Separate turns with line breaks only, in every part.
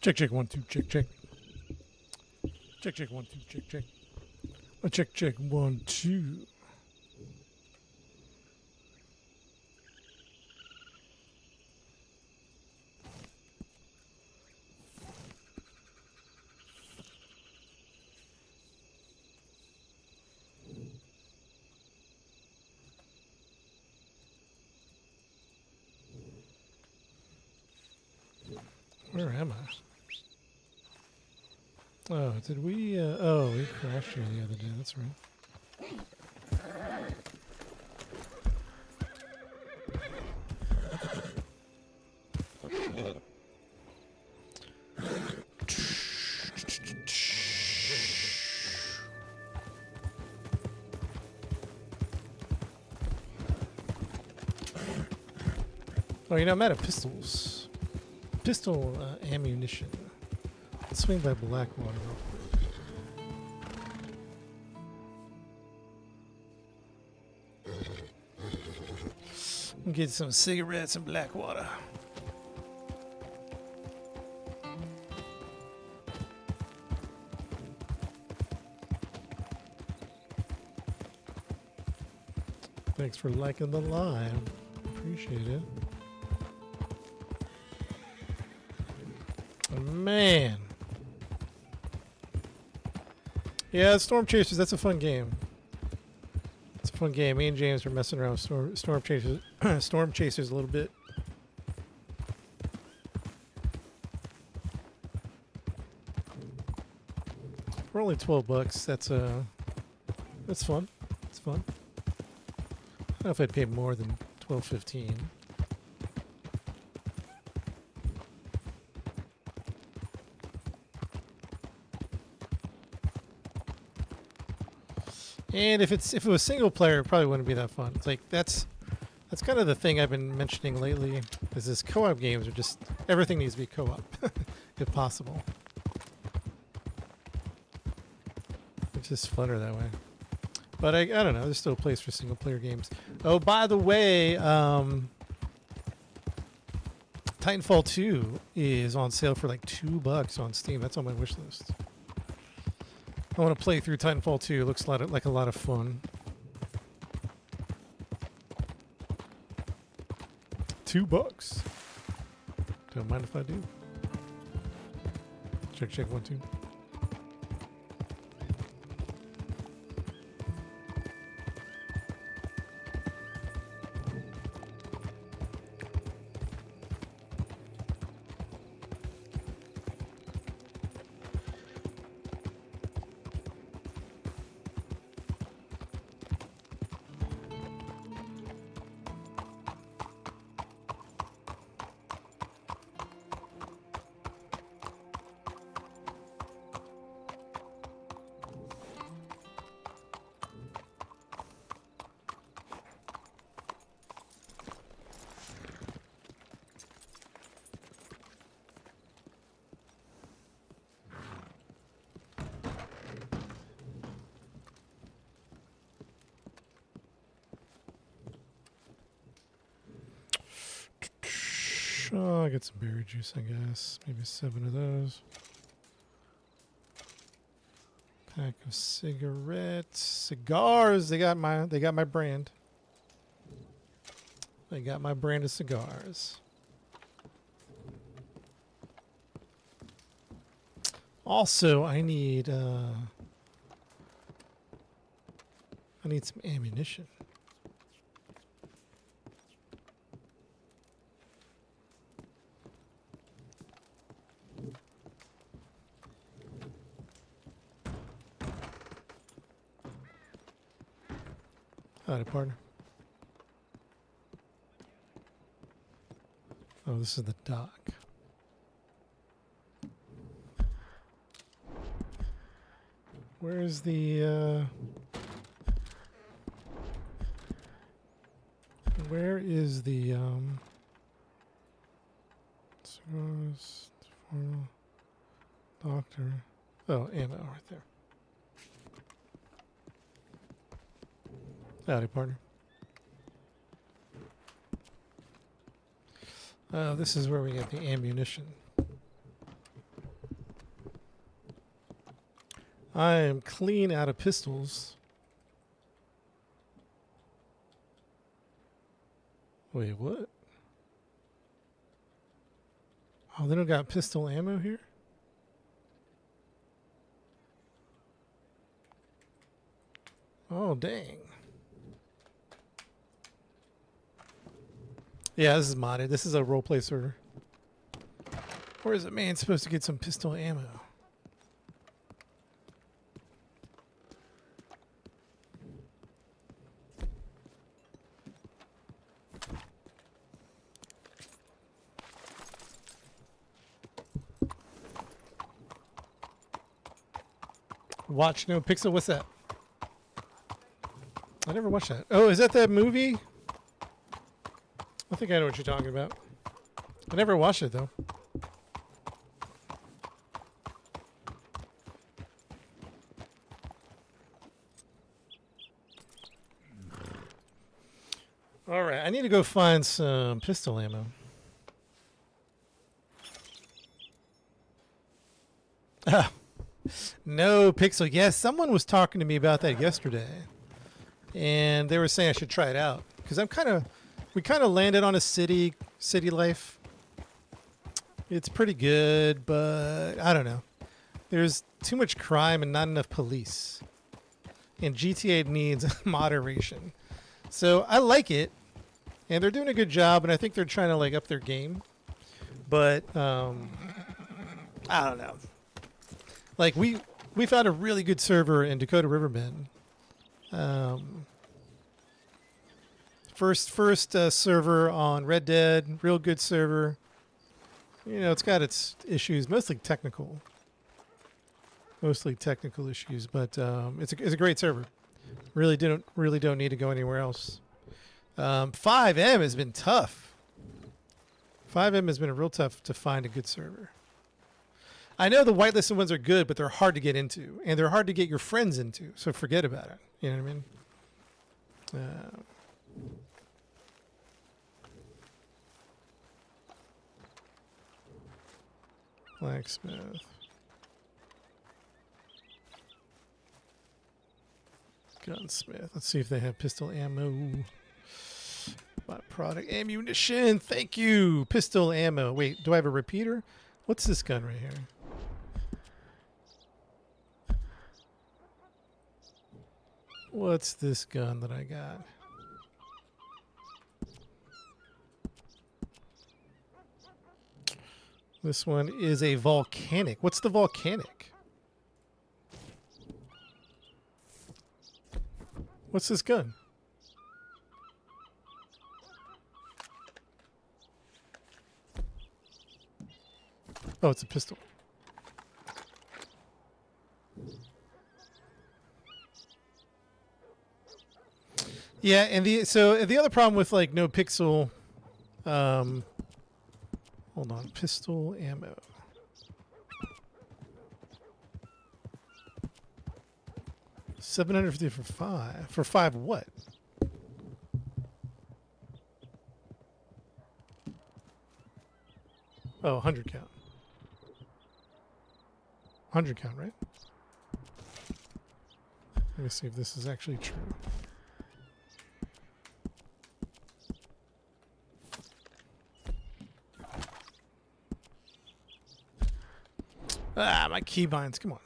Check, check, 1, 2, check, check. Check, check, 1, 2, check, check. Check, check, 1, 2. Where am I? Oh, did we? Oh, we crashed here the other day. That's right. Oh, you know, I'm out of pistols. Pistol ammunition. Let's swing by Blackwater real quick. Get some cigarettes and Blackwater. Thanks for liking the live. Appreciate it. Oh, man. Yeah, Storm Chasers, that's a fun game. It's a fun game. Me and James are messing around with Storm Chasers Storm Chasers a little bit. For only $12, that's fun. It's fun. I don't know if I'd pay more than $12.15. And if it was single player, it probably wouldn't be that fun. It's like that's kind of the thing I've been mentioning lately. Is this co-op games are just everything needs to be co-op, if possible. It's just funner that way. But I don't know. There's still a place for single player games. Oh, by the way, Titanfall 2 is on sale for like $2 on Steam. That's on my wish list. I want to play through Titanfall 2. It looks like a lot of fun. $2. Don't mind if I do. Check, check, 1, 2. Oh, I get some berry juice, I guess. Maybe 7 of those. Pack of cigarettes, cigars. They got my brand. They got my brand of cigars. Also, I need some ammunition. Howdy, partner. Oh, this is the dock. Where's the, where is the, cigars, doctor. Oh, ammo right there. Howdy, partner. This is where we get the ammunition. I am clean out of pistols. Wait, what? Oh, they don't got pistol ammo here? Oh, dang. Yeah, this is modded. This is a roleplay server. Where is a man supposed to get some pistol ammo? Watch No Pixel. What's that? I never watched that. Oh, is that movie? I think I know what you're talking about. I never watched it though. All right, I need to go find some pistol ammo. Ah, No Pixel. Yes, someone was talking to me about that yesterday, and they were saying I should try it out because we kind of landed on a city life. It's pretty good, but I don't know. There's too much crime and not enough police, and GTA needs moderation. So I like it, and they're doing a good job, and I think they're trying to like up their game. But I don't know. Like we found a really good server in Dakota Riverbend. First server on Red Dead, real good server. You know, it's got its issues, mostly technical issues, but it's a great server. Really don't need to go anywhere else. 5M has been tough. 5M has been real tough to find a good server. I know the whitelisted ones are good, but they're hard to get into, and they're hard to get your friends into. So forget about it. You know what I mean? Blacksmith. Gunsmith. Let's see if they have pistol ammo. Product ammunition. Thank you. Pistol ammo. Wait, do I have a repeater? What's this gun right here? What's this gun that I got? This one is a volcanic. What's the volcanic? What's this gun? Oh, it's a pistol. Yeah, and the other problem with like No Pixel, hold on, pistol ammo. $750 for 5. For 5 what? Oh, 100 count. 100 count, right? Let me see if this is actually true. Ah, my keybinds, come on.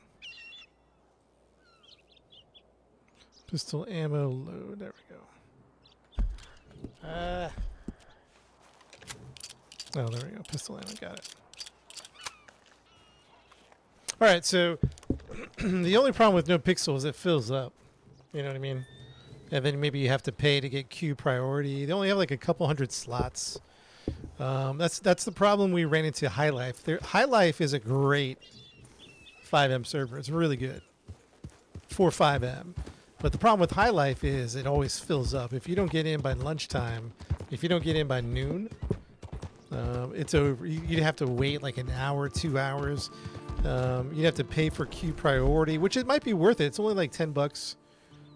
Pistol ammo load, there we go. Oh, there we go, pistol ammo, got it. Alright, so the only problem with No Pixel is it fills up. You know what I mean? And then maybe you have to pay to get queue priority. They only have like a couple hundred slots. That's the problem we ran into High Life. High Life is a great 5M server. It's really good for 5M. But the problem with High Life is it always fills up. If you don't get in by lunchtime, if you don't get in by noon, it's over. You'd have to wait like an hour, 2 hours. You'd have to pay for queue priority, which it might be worth it. It's only like $10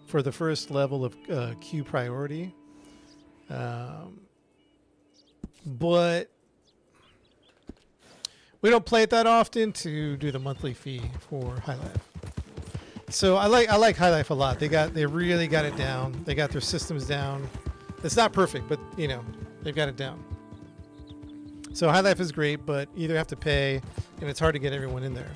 for the first level of queue priority. But we don't play it that often to do the monthly fee for High Life. So I like High Life a lot. They really got it down. They got their systems down. It's not perfect, but they've got it down. So High Life is great, but you either have to pay, and it's hard to get everyone in there.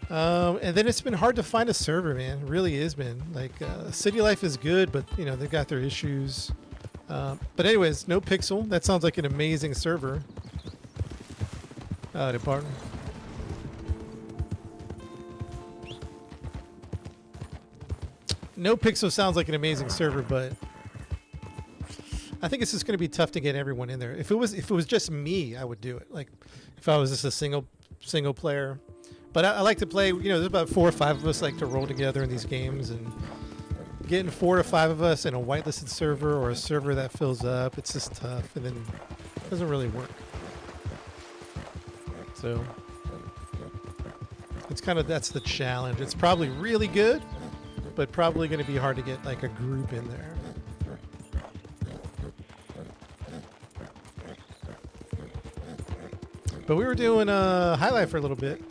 And then it's been hard to find a server, man. It really has been. Like City Life is good, but they've got their issues. But anyways, No Pixel. That sounds like an amazing server. Department. No Pixel sounds like an amazing server, but I think it's just going to be tough to get everyone in there. If it was just me, I would do it. Like if I was just a single player. But I like to play. There's about 4 or 5 of us like to roll together in these games, and getting 4 or 5 of us in a whitelisted server or a server that fills up, it's just tough, and then it doesn't really work. So that's the challenge. It's probably really good, but probably going to be hard to get like a group in there. But we were doing High Life for a little bit.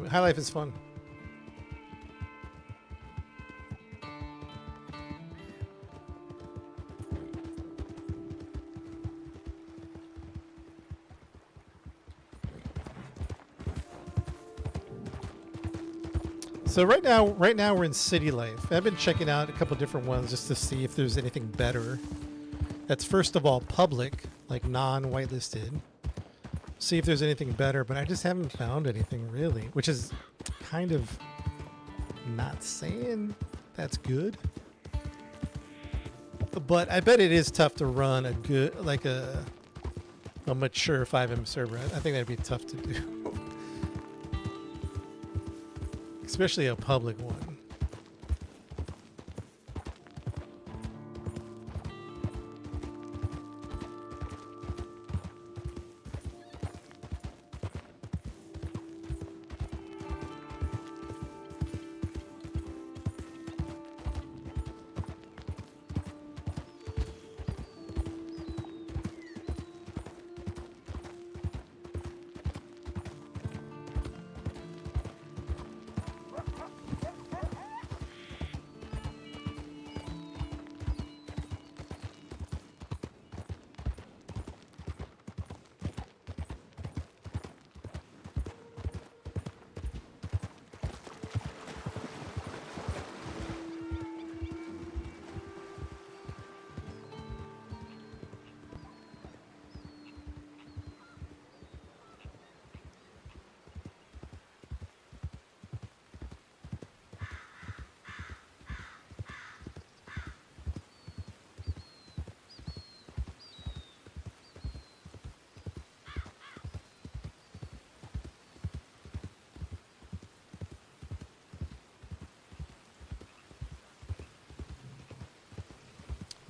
High Life is fun. So right now we're in City Life. I've been checking out a couple different ones just to see if there's anything better. That's first of all public, like non-whitelisted. See if there's anything better, but I just haven't found anything really, which is kind of not saying that's good. But I bet it is tough to run a good, like a mature FiveM server. I think that'd be tough to do. Especially a public one.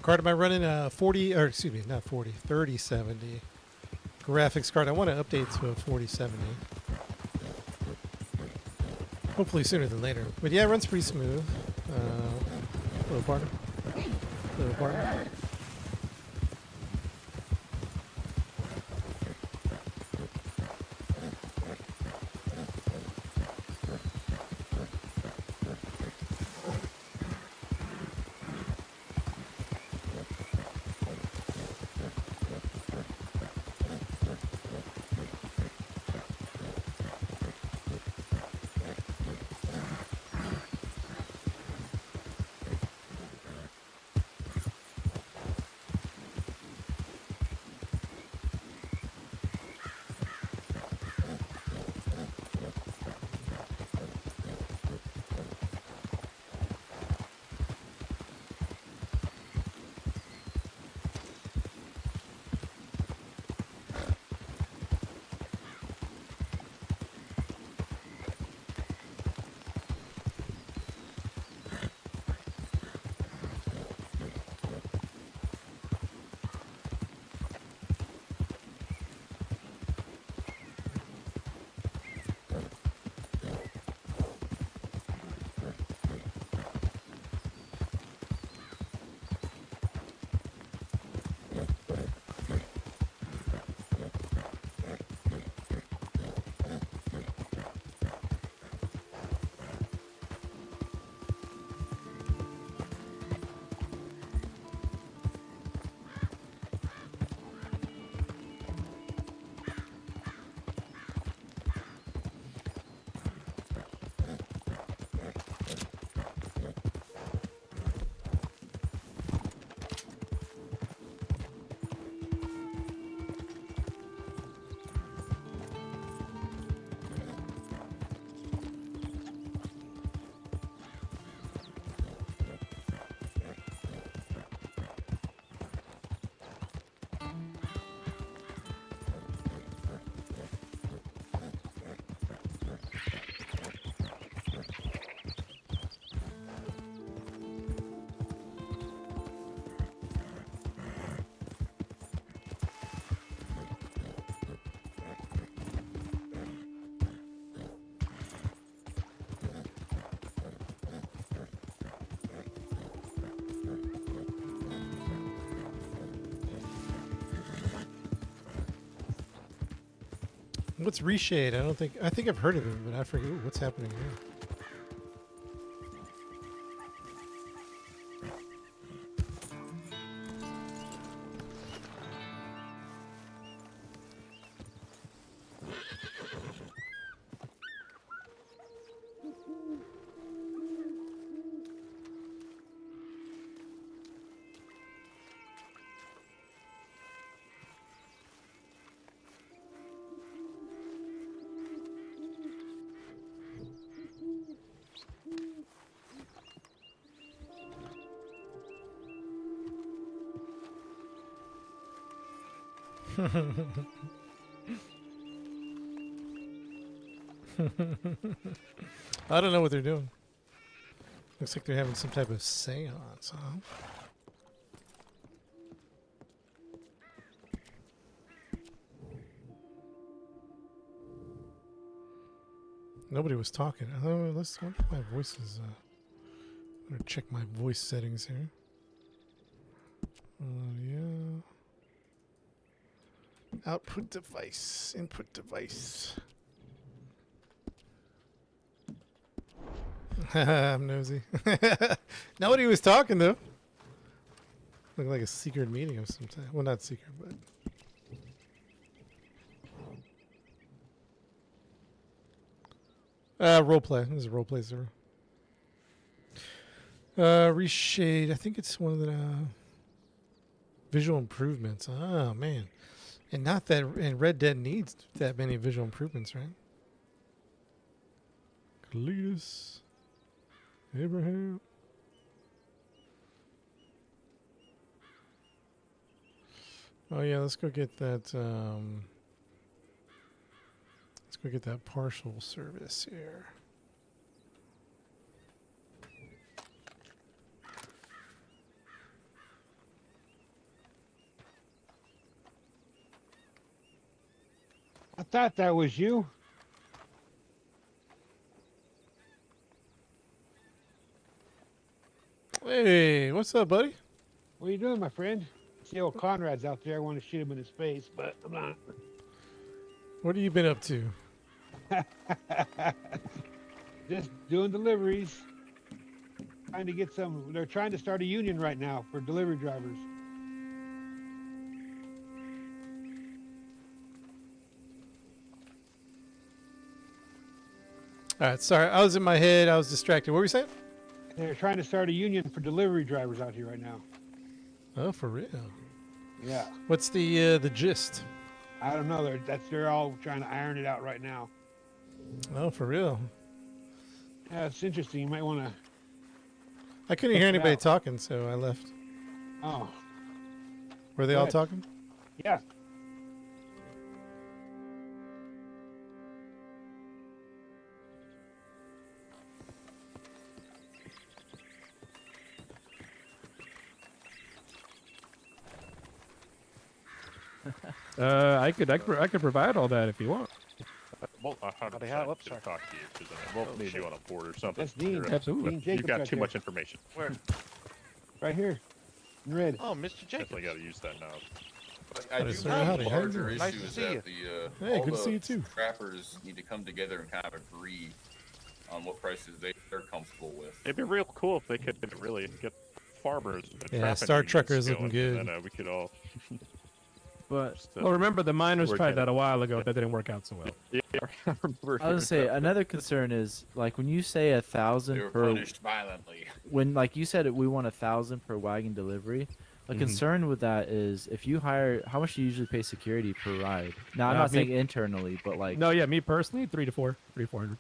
Card am I running a 40, or excuse me, not 40, 3070 graphics card. I want to update to a 4070. Hopefully sooner than later. But yeah, it runs pretty smooth. Little partner. Little partner. What's Reshade? I think I've heard of him, but I forget what's happening here. I don't know what they're doing. Looks like they're having some type of seance, huh? Nobody was talking. Oh, let's wonder if my voice is. I'm gonna check my voice settings here. Yeah. Output device, input device. I'm nosy. Nobody was talking though. Looked like a secret meeting of some type. Well, not secret, but. Roleplay. This is a roleplay server. Reshade. I think it's one of the visual improvements. Oh man, and not that. And Red Dead needs that many visual improvements, right? Cletus, Abraham. Oh yeah, let's go get that. Let's go get that partial service here.
I thought that was you.
Hey, what's up, buddy?
What are you doing, my friend? See old Conrad's out there. I want to shoot him in his face, but I'm not.
What have you been up to?
Just doing deliveries. Trying to get some. They're trying to start a union right now for delivery drivers.
All right, sorry, I was in my head. I was distracted. What were you saying?
They're trying to start a union for delivery drivers out here right now.
Oh, for real?
Yeah.
What's the gist?
I don't know. They're all trying to iron it out right now.
Oh, for real?
Yeah, it's interesting. You might want to.
I couldn't hear anybody talking, so I left.
Oh.
Were they
Go
all
ahead.
talking?
Yeah.
I could provide all that if you want.
Well, I'm
Howdy, how- whoops,
to
sorry.
talk to you because we'll
Oh,
need
shit.
you on a board or something.
That's Dean.
You're-
Absolutely.
Dean Jacobs
You've got
right
too
there.
much information.
Where?
Right here. In red.
Oh, Mr. Jacobs.
Definitely got to use that now.
I
Howdy,
do
sir.
have
Howdy,
a
how you
larger
doing?
Nice
issue
to
is
see
that
Hey,
all
good to
the
see you too.
trappers need to come together and kind of agree on what prices they're comfortable with.
It'd be real cool if they could really get farmers. And
Yeah,
trapping
Star
unions
Trucker is looking
going,
good.
And then we could all.
But
Just,
well, remember the miners
work
tried
at
that
it.
a while ago. That didn't work out so well.
Yeah, I remember.
I was gonna say another concern is like when you say
They
1,000
were
per
punished violently.
when like you said we want 1,000 per wagon delivery. A
Mhm.
concern with that is if you hire, how much do you usually pay security per ride? Now I'm not
me-
saying internally, but like
No, yeah, me personally, 3 to 400.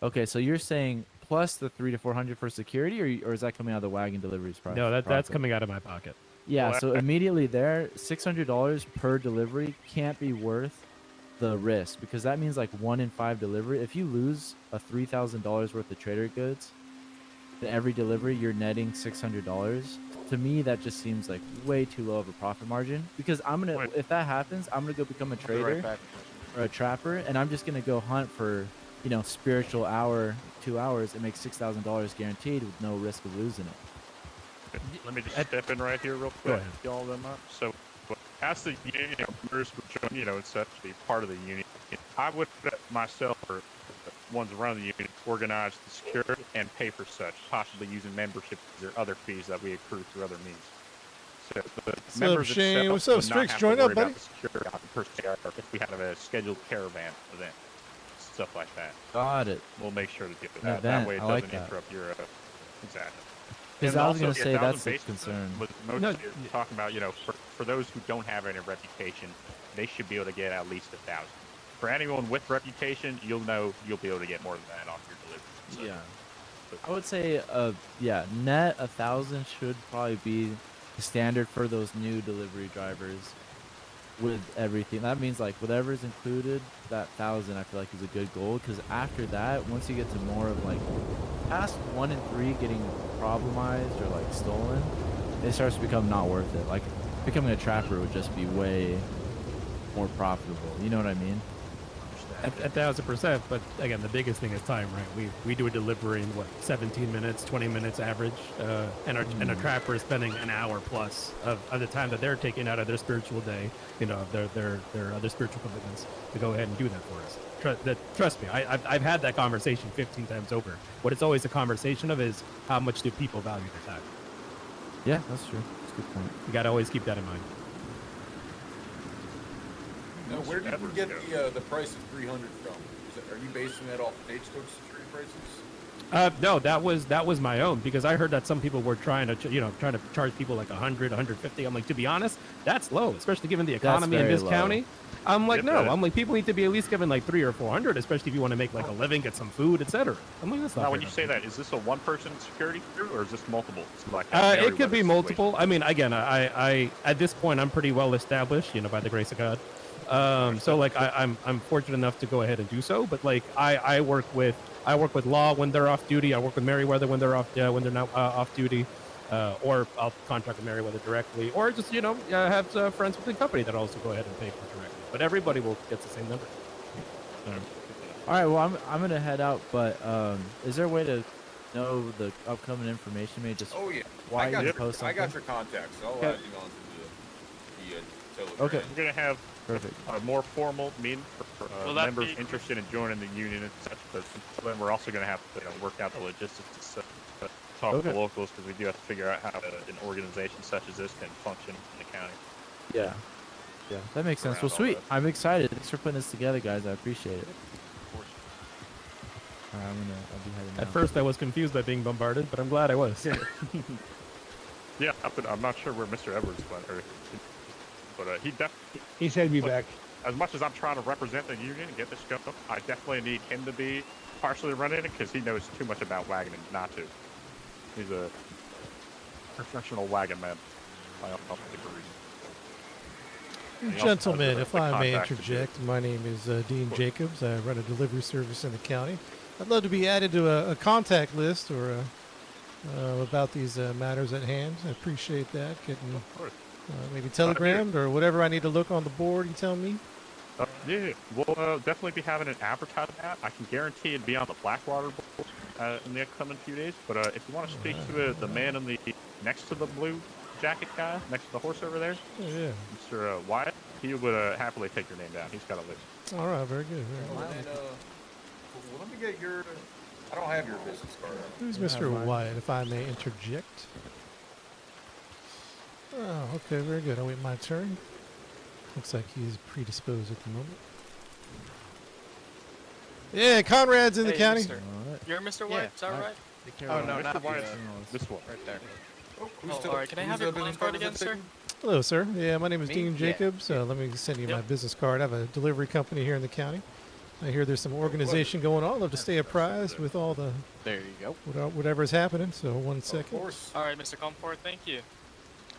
okay, so you're saying plus the 300 to 400 for security, or is that coming out of the wagon deliveries price?
No, that's
profit?
coming out of my pocket.
Yeah,
Well,
so immediately there, $600 per delivery can't be worth the risk because that means like 1 in 5 delivery. If you lose a $3,000 worth of trader goods, then every delivery you're netting $600. To me, that just seems like way too low of a profit margin because
Wait.
if that happens, I'm gonna go become a
I'll be
trader
right back.
or a trapper, and I'm just gonna go hunt for spiritual hour, 2 hours, and make $6,000 guaranteed with no risk of losing it.
Let me just step in right here real
Go
quick.
ahead.
Y'all them up.
So, as the union members would join, and such be part of the union, I would myself or ones running the union organize the security and pay for such, possibly using membership or other fees that we accrue through other means. So the
What's
members
up, Shane?
itself
What's up,
would not
Strix?
have
Join
to
up,
worry
buddy.
about the security per se, or if we have a scheduled caravan event, stuff like that.
Got it.
We'll make sure to do
An
that. That
event,
way it
I like
doesn't
that.
interrupt your exactly.
Because
And
I was
also,
gonna
the
say
1,000
that's the
bases
concern.
Was most
No,
talking about, for those who don't have any reputation, they should be able to get at least 1,000. For anyone with reputation, you'll be able to get more than that off your delivery.
Yeah. I would say, yeah, net 1,000 should probably be the standard for those new delivery drivers with everything. That means like whatever's included, that 1,000 I feel like is a good goal. Because after that, once you get to more of like past 1 and 3 getting problemized or like stolen, it starts to become not worth it. Like becoming a trapper would just be way more profitable. You know what I mean?
At 1,000%, but again, the biggest thing is time, right? We do a delivery in 17 minutes, 20 minutes average, and our trapper is spending an hour plus of the time that they're taking out of their spiritual day, their other spiritual commitments to go ahead and do that for us. Trust me, I've had that conversation 15 times over. What it's always a conversation of is how much do people value their time.
Yeah, that's true. That's a good point.
You got to always keep that in mind.
Now, where did we get the price of 300 from? Are you basing that off Stagecoach security prices?
No, that was my own, because I heard that some people were trying to charge people like 100, 150. I'm like, to be honest, that's low, especially given the economy in
very
this
low.
county. I'm like,
Yep,
no,
that is.
I'm like, people need to be at least given like 300 or 400, especially if you want to make like a living, get some food, etc. I'm like, that's not
Now,
fair
when you
enough.
say that, is this a one-person security crew, or is this multiple? It's like a
It could be
Merryweather
multiple. I mean, again, I at this point I'm pretty well established, by the grace of God. So like I'm fortunate enough to go ahead and do so. But like I work with Law when they're off duty. I work with Merryweather when they're not off duty, or I'll contract with Merryweather directly, or just have friends within the company that also go ahead and pay for it directly. But everybody will get the same number.
All right, well, I'm gonna head out, but is there a way to know the upcoming information? Maybe just
Oh yeah,
why
I got
you
your,
post
I got
something?
your contacts. I'll
Okay.
add you on to the Telegram.
Okay.
We're going to have
Perfect.
a more formal meeting for
Will that
members
be-
interested in joining the union and such, but then we're also going to have to work out the logistics to talk
Okay.
to the locals, because we do have to figure out how an organization such as this can function in the county.
Yeah. Yeah, that makes sense.
Around
Well,
all
sweet.
that.
I'm excited. Thanks for putting this together, guys. I appreciate it. All right, I'll be heading
At
out.
first, I was confused by being bombarded, but I'm glad I was.
Yeah, I'm not sure where Mr. Edwards went, but he definitely.
He said be
Look,
back.
As much as I'm trying to represent the union and get this going, I definitely need him to be partially running it, because he knows too much about wagoning not to. He's a professional wagon man. I don't agree. And he also has
Gentlemen,
the
if I may
contacts to do it.
interject, my name is Dean Jacobs. I run a delivery service in the county. I'd love to be added to a contact list or about these matters at hand. I appreciate that. Getting
Of course.
maybe telegrammed or whatever I need to look on the board. You tell me.
Yeah, we'll definitely be having an advertisement. I can guarantee it'd be on the Blackwater board in the upcoming few days. But if you want to speak to the man in the next to the blue jacket guy, next to the horse over there,
Oh, yeah.
Mr. Wyatt, he would happily take your name down. He's got a list.
All right. Very good. Very
Well,
good.
then, well, let me get your. I don't have your business card.
Who's
Yeah,
Mr.
mine.
Wyatt, if I may interject? Oh, okay. Very good. I'll wait my turn. Looks like he's predisposed at the moment. Yeah, Conrad's in the
Hey,
county.
mister.
All right.
You're Mr.
Yeah.
White, is that right?
Take care,
Oh,
Rob.
no,
Mr.
not
Wyatt's
you.
this one.
Right there.
Oh, alright, can I have your calling card again, sir?
Hello, sir. Yeah, my name is
Me?
Dean
Yeah.
Jacobs. Let me send you my
Yep.
business card. I have a delivery company here in the county. I hear there's some organization going on. I'd love to stay apprised with all the
There you go.
whatever's happening. So one
Of
second.
course.
Alright, Mr. Comfort, thank you.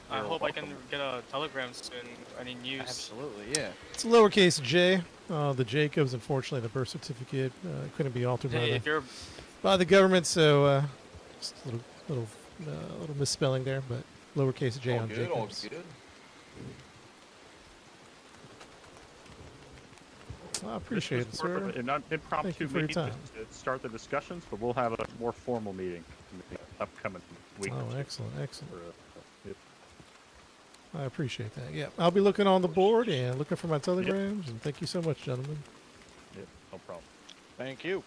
I
You're
hope I can
welcome.
get a telegram soon. Any news?
Absolutely, yeah.
It's lowercase J. The Jacobs, unfortunately, the birth certificate couldn't be altered
Hey, if you're
by the government. So just a little misspelling there, but lowercase J
All
on
good. All
Jacobs.
good.
I appreciate it,
This is more of
sir.
an impromptu
Thank you for your
meeting
time.
to start the discussions, but we'll have a more formal meeting in the upcoming week. or
Oh,
two
excellent, excellent.
for, yep.
I appreciate that. Yeah, I'll be looking on the board and looking for my telegrams. And thank you so much, gentlemen.
Yep, no problem.
Thank you.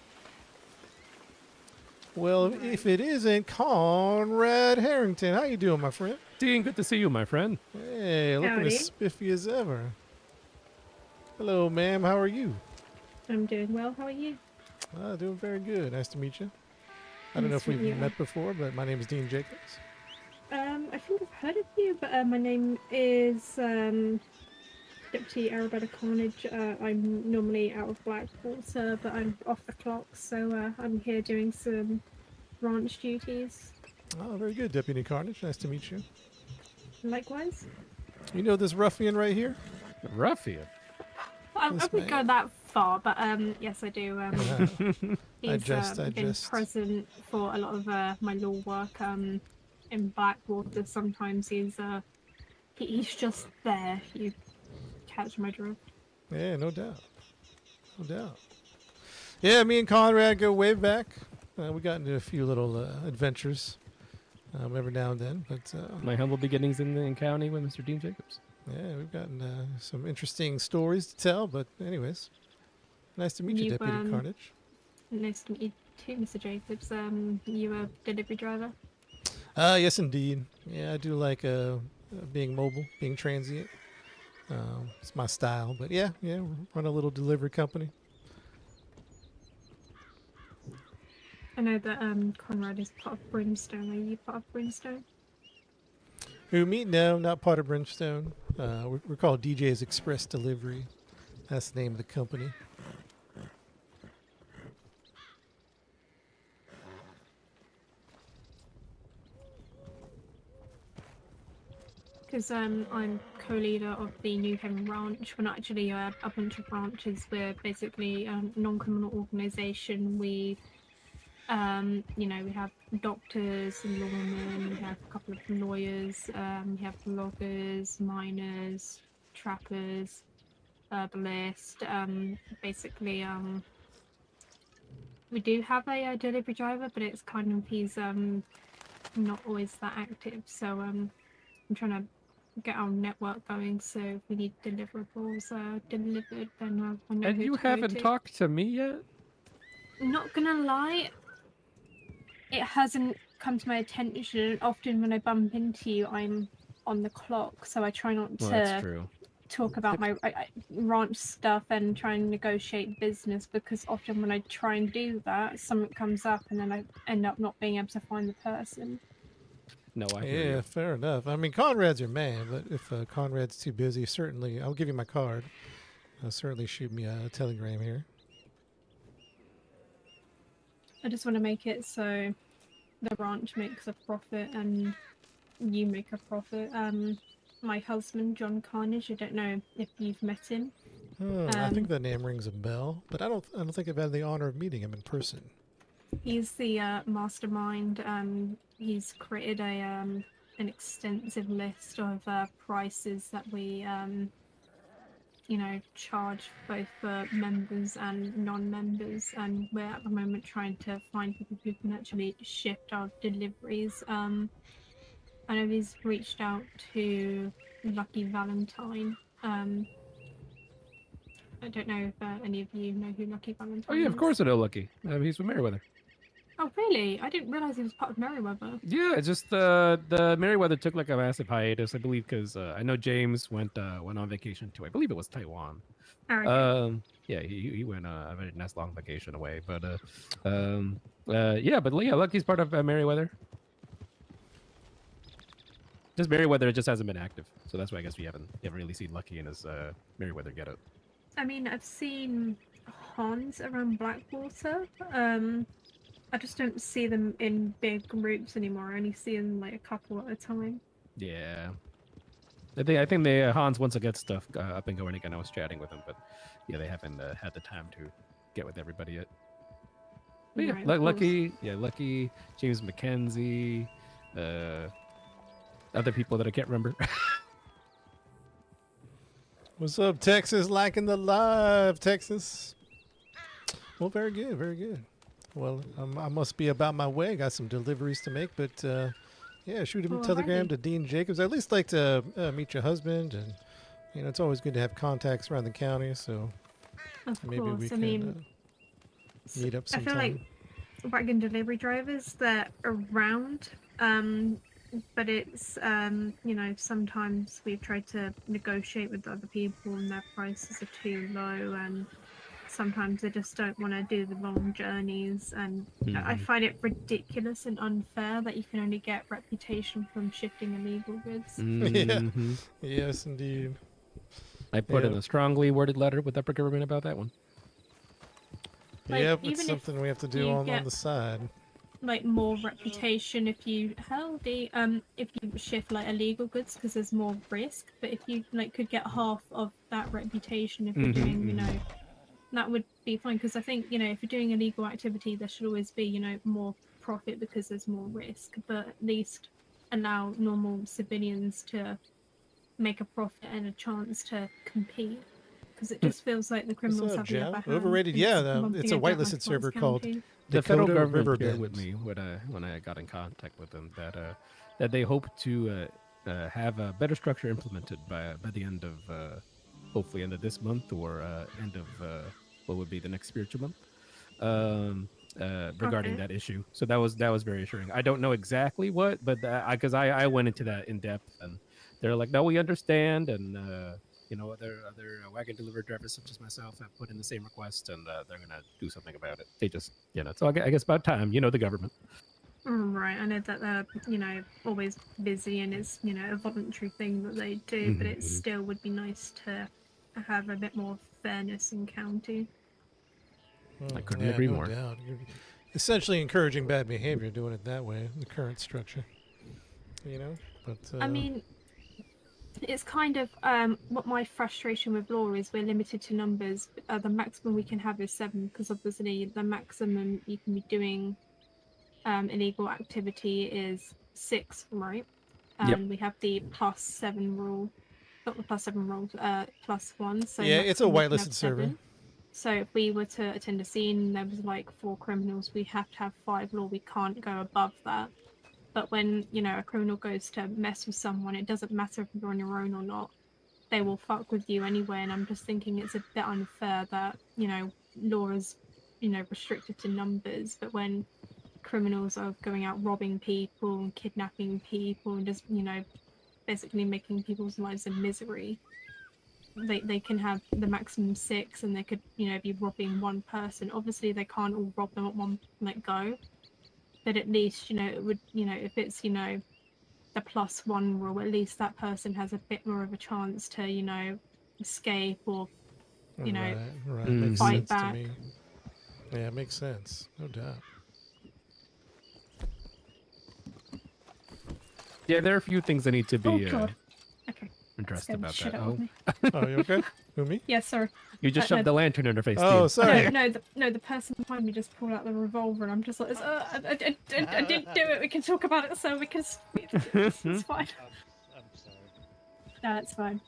Well, if it isn't Conrad Harrington, how you doing, my friend?
Dean, good to see you, my friend.
Hey, looking
Howdy.
as spiffy as ever. Hello, ma'am. How are you?
I'm doing well. How are you?
Doing very good. Nice to meet you. I don't know
Nice
if
to meet
we've
you.
met before, but my name is Dean Jacobs.
I think I've heard of you, but my name is Deputy Arabella Carnage. I'm normally out of Blackwater, but I'm off the clock, so I'm here doing some ranch duties.
Oh, very good, Deputy Carnage. Nice to meet you.
Likewise.
You know this ruffian right here?
Ruffian.
I
Yes,
wouldn't go
ma'am.
that far, but yes, I do. He's
I
been
just.
present for a lot of my law work in Blackwater. Sometimes he's just there. You catch my drift.
Yeah, no doubt. No doubt. Yeah, me and Conrad go way back. We got into a few little adventures every now and then, but
My humble beginnings in the county with Mr. Dean Jacobs.
yeah, we've gotten some interesting stories to tell. But anyways, nice to meet you,
You,
Deputy Carnage.
Nice to meet you too, Mr. Jacobs. You a delivery driver?
Yes, indeed. Yeah, I do like being mobile, being transient. It's my style. But yeah, run a little delivery company.
I know that Conrad is part of Brimstone. Are you part of Brimstone?
Who me? No, not part of Brimstone. We're called DJ's Express Delivery. That's the name of the company.
Because I'm co-leader of the New Haven Ranch. We're not actually a bunch of ranches. We're basically a non-criminal organisation. We, we have doctors and lawmen. We have a couple of lawyers. We have loggers, miners, trappers, herbalists. Basically, we do have a delivery driver, but it's kind of he's not always that active. So I'm trying to get our network going, so if we need deliverables delivered, then I know
And
who
you
to go
haven't
to.
talked to me yet?
Not gonna lie, it hasn't come to my attention. Often when I bump into you, I'm on the clock, so I try not
Well,
to
that's true.
talk about my ranch stuff and try and negotiate business, because often when I try and do that, something comes up and then I end up not being able to find the person.
No, I hear
Yeah,
you.
fair enough. I mean, Conrad's your man, but if Conrad's too busy, certainly I'll give you my card. Certainly shoot me a telegram here.
I just want to make it so the ranch makes a profit and you make a profit. My husband, John Carnage, I don't know if you've met him.
I think that name rings a bell, but I don't think I've had the honor of meeting him in person.
He's the mastermind. He's created an extensive list of prices that we, charge both for members and non-members, and we're at the moment trying to find people who can actually shift our deliveries. I know he's reached out to Lucky Valentine. I don't know if any of you know who Lucky Valentine
Oh yeah, of
is.
course I know Lucky. He's with Merriweather.
Oh, really? I didn't realize he was part of Merryweather.
Yeah, it's just the Merriweather took like a massive hiatus, I believe, because I know James went on vacation to, I believe it was Taiwan.
Oh, okay.
Yeah, he went a very nice long vacation away, but yeah, Lucky's part of Merriweather. Just Merriweather just hasn't been active, so that's why I guess we haven't really seen Lucky in his Merriweather getup.
I mean, I've seen Hans around Blackwater. I just don't see them in big groups anymore. I only see them like a couple at a time.
Yeah. I think they Hans wants to get stuff up and going again. I was chatting with him, but yeah, they haven't had the time to get with everybody yet. But yeah,
Right, of
Lucky, James McKenzie, other people that I can't remember.
What's up, Texas? Liking the live, Texas. Well, very good, very good. Well, I must be about my way. Got some deliveries to make, but Yeah, shoot him a
Alrighty.
telegram to Dean Jacobs. I'd at least like to meet your husband, and it's always good to have contacts around the county. So
Of
maybe we
course. I
can
mean,
meet up
I
sometime.
feel like wagon delivery drivers, they're around, but it's sometimes we've tried to negotiate with other people and their prices are too low, and sometimes they just don't want to do the long journeys, and I find it ridiculous and unfair that you can only get reputation from shifting illegal goods.
Mhm.
Yes, indeed.
I put in
Yeah.
a strongly worded letter with upper government about that one.
Like,
Yep,
even
it's
if
something we have to do
you
on
get-
the side.
Like more reputation if you if you shift like illegal goods, because there's more risk, but if you like could get half of that reputation if you're doing that would be fine, because I think if you're doing illegal activity there should always be more profit because there's more risk, but at least allow normal civilians to make a profit and a chance to compete, because it just feels like the criminals
up,
have the
Jam?
upper hand.
Overrated?
and
Yeah,
one
it's
thing
a
I don't
whitelisted
like about
server
this
called
county.
The federal
Dakota
government shared
Riverbend.
with me when I got in contact with them that they hope to have a better structure implemented by the end of hopefully end of this month or end of what would be the next spiritual month regarding
Okay.
that issue. So that was very assuring. I don't know exactly what, but because I went into that in depth, and they're like, no, we understand, and other wagon delivery drivers such as myself have put in the same request, and they're gonna do something about it. They just so I guess about time, the government.
Right, I know that they're, always busy and it's, a voluntary thing that they do, but it
Mhm.
still would be nice to have a bit more fairness in county.
I couldn't agree
no
more.
Doubt. You're essentially encouraging bad behavior doing it that way, the current structure. But
I mean, it's kind of what my frustration with law is. We're limited to numbers. The maximum we can have is 7, because obviously the maximum you can be doing illegal activity is 6, right?
Yep.
We have the +7 rule, not the +7 rule, +1. So
yeah, it's a
maximum we can have
whitelisted server.
7. So if we were to attend a scene and there was like 4 criminals, we have to have 5 law. We can't go above that. But when a criminal goes to mess with someone, it doesn't matter if you're on your own or not. They will fuck with you anyway. And I'm just thinking it's a bit unfair that law is restricted to numbers, but when criminals are going out robbing people and kidnapping people and just basically making people's lives a misery, they can have the maximum 6, and they could be robbing one person. Obviously they can't all rob them at one go, but at least it would if it's the +1 rule, at least that person has a bit more of a chance to escape or
right,
Mhm.
makes
Fight
sense
back.
to me. Yeah, it makes sense, no doubt.
Yeah, there are a few things that need to
Oh
be
god. Okay.
addressed
Scared the
about
shit
that.
out of
Oh,
me.
Oh, you okay? Who, me?
Yeah, sorry.
you just
no.
shoved the lantern in her face.
Oh,
Dean.
sorry.
The person behind me just pulled out the revolver, and I'm just like, I didn't do it. We can talk about it, so we can. It's fine.
I'm sorry.
No, it's fine.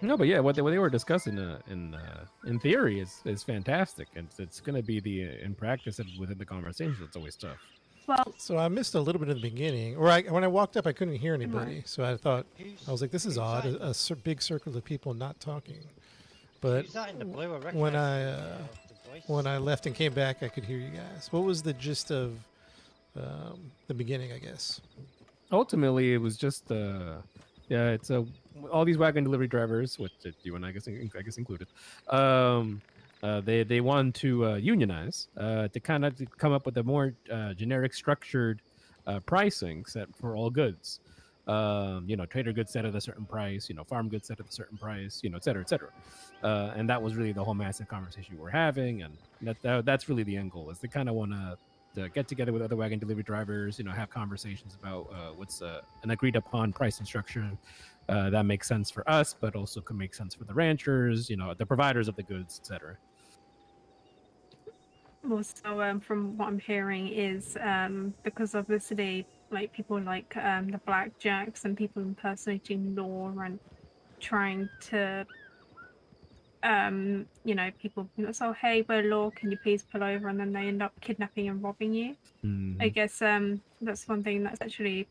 No, but yeah, what they were discussing in theory is fantastic, and it's going to be in practice and within the conversation. It's always tough.
Well,
So I missed a little bit in the beginning, or when I walked up, I couldn't hear anybody. So I thought, I was like, this is odd, a big circle of people not talking. But when I left and came back, I could hear you guys. What was the gist of the beginning, I guess?
Ultimately, it was just it's all these wagon delivery drivers, which you and I guess included. They want to unionize to kind of come up with a more generic, structured pricing set for all goods. Trader goods set at a certain price, farm goods set at a certain price, et cetera, et cetera. And that was really the whole massive conversation we're having, and that's really the end goal, is they kind of want to get together with other wagon delivery drivers, have conversations about what's an agreed upon pricing structure that makes sense for us, but also can make sense for the ranchers, the providers of the goods, etc.
well, so from what I'm hearing is because obviously like people like the Blackjacks and people impersonating law and trying to you know, people say, "Oh, hey, we're law. Can you please pull over?" And then they end up kidnapping and robbing you. I guess that's one thing that's actually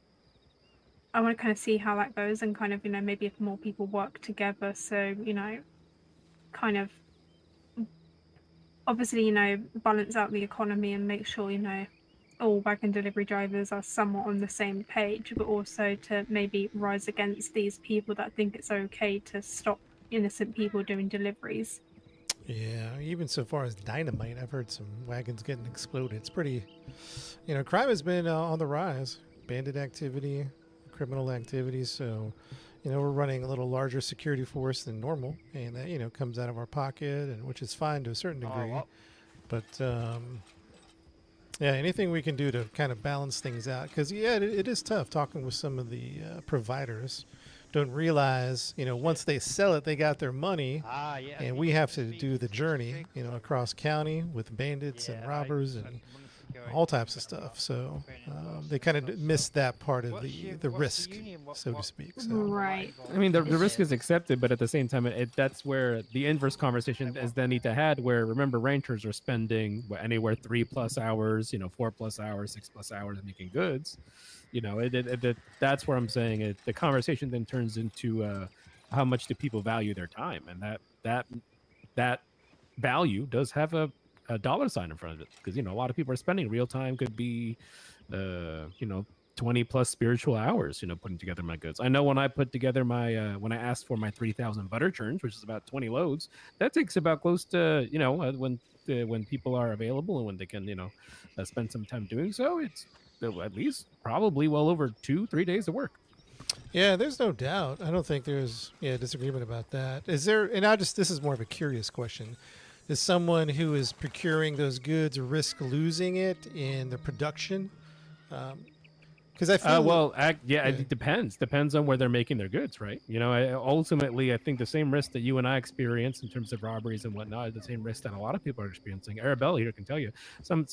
I want to kind of see how that goes and kind of, you know, maybe if more people work together, so, you know, kind of obviously, you know, balance out the economy and make sure, you know, all wagon delivery drivers are somewhat on the same page, but also to maybe rise against these people that think it's okay to stop innocent people doing deliveries.
Yeah, even so far as dynamite, I've heard some wagons getting exploded. It's pretty, you know, crime has been on the rise. Bandit activity, criminal activity. So, you know, we're running a little larger security force than normal, and that, you know, comes out of our pocket, and which is fine to a certain degree. But yeah, anything we can do to kind of balance things out, because yeah, it is tough talking with some of the providers. Don't realize, you know, once they sell it, they got their money, and we have to do the journey, you know, across county with bandits and robbers and all types of stuff. So they kind of miss that part of the risk, so to speak. So.
Right.
I mean, the risk is accepted, but at the same time, that's where the inverse conversation is then need to had. Where remember, ranchers are spending anywhere 3+ hours, you know, 4+ hours, 6+ hours making goods. You know, that's where I'm saying the conversation then turns into how much do people value their time, and that value does have a dollar sign in front of it, because you know a lot of people are spending real time could be, you know, 20+ spiritual hours, you know, putting together my goods. I know when I put together my when I asked for my 3,000 butter churns, which is about 20 loads, that takes about close to, you know, when people are available and when they can, you know, spend some time doing so, it's at least probably well over 2-3 days of work.
Yeah, there's no doubt. I don't think there's disagreement about that. Is there? And this is more of a curious question. Is someone who is procuring those goods risk losing it in the production? Because I feel
it depends on where they're making their goods, right? You know, ultimately I think the same risk that you and I experience in terms of robberies and whatnot is the same risk that a lot of people are experiencing. Arabella here can tell you some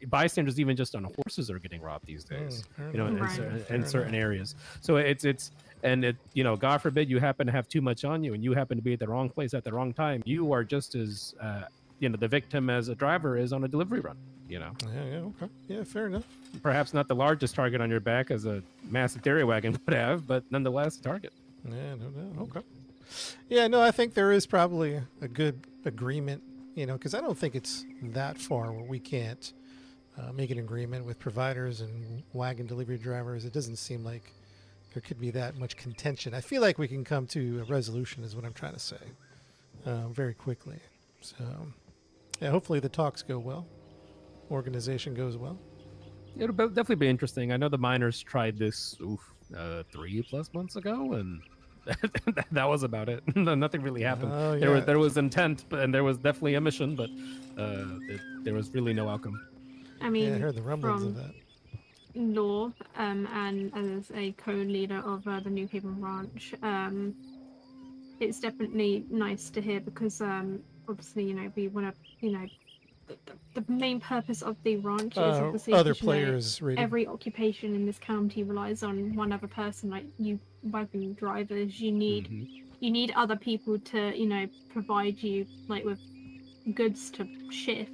bystanders even just on horses are getting robbed these days, you know, in certain areas. So it's you know, God forbid you happen to have too much on you and you happen to be at the wrong place at the wrong time, you are just as you know, the victim as a driver is on a delivery run, you know.
Yeah, okay. Yeah, fair enough.
Perhaps not the largest target on your back as a massive dairy wagon would have, but nonetheless a target.
Yeah, no doubt. Okay. Yeah, no, I think there is probably a good agreement, you know, because I don't think it's that far where we can't make an agreement with providers and wagon delivery drivers. It doesn't seem like there could be that much contention. I feel like we can come to a resolution is what I'm trying to say very quickly. So, yeah, hopefully the talks go well. Organization goes well.
It'll definitely be interesting. I know the miners tried this 3+ months ago, and that was about it. Nothing really happened.
Oh, yeah.
There was intent, and there was definitely a mission, but there was really no outcome.
I mean,
Yeah, I heard the rumblings
from
of that.
law and as a co-leader of the New Haven Ranch, it's definitely nice to hear because obviously, you know, we want to, you know, the main purpose of the ranch is obviously
other
'cause, you know,
players rated.
every occupation in this county relies on one other person. Like you wagon drivers, you need other people to, you know, provide you like with goods to shift.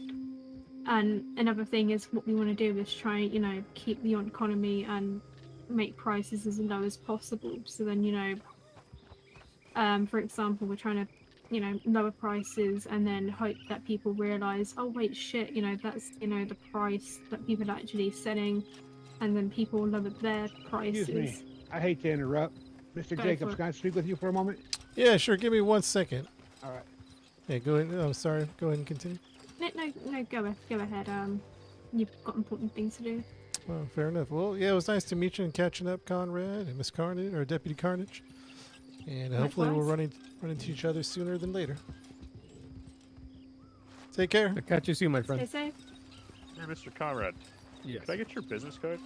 And another thing is what we want to do is try, you know, keep the economy and make prices as low as possible. So then, you know, for example, we're trying to, you know, lower prices and then hope that people realize, oh wait, shit, you know, that's, you know, the price that people are actually selling, and then people lower their prices.
Excuse me. I hate to interrupt. Mr.
Go
Jacobs,
for it.
can I speak with you for a moment?
Yeah, sure. Give me 1 second.
All right.
Yeah, go ahead. I'm sorry. Go ahead and continue.
No, go ahead. You've got important things to do.
Well, fair enough. Well, yeah, it was nice to meet you and catching up, Conrad and Miss Carnage, or Deputy Carnage. And hopefully we'll run into each other sooner than later. Take care.
I'll catch you soon, my
Stay
friend.
safe.
Hey, Mr. Conrad,
Yes.
can I get your business card?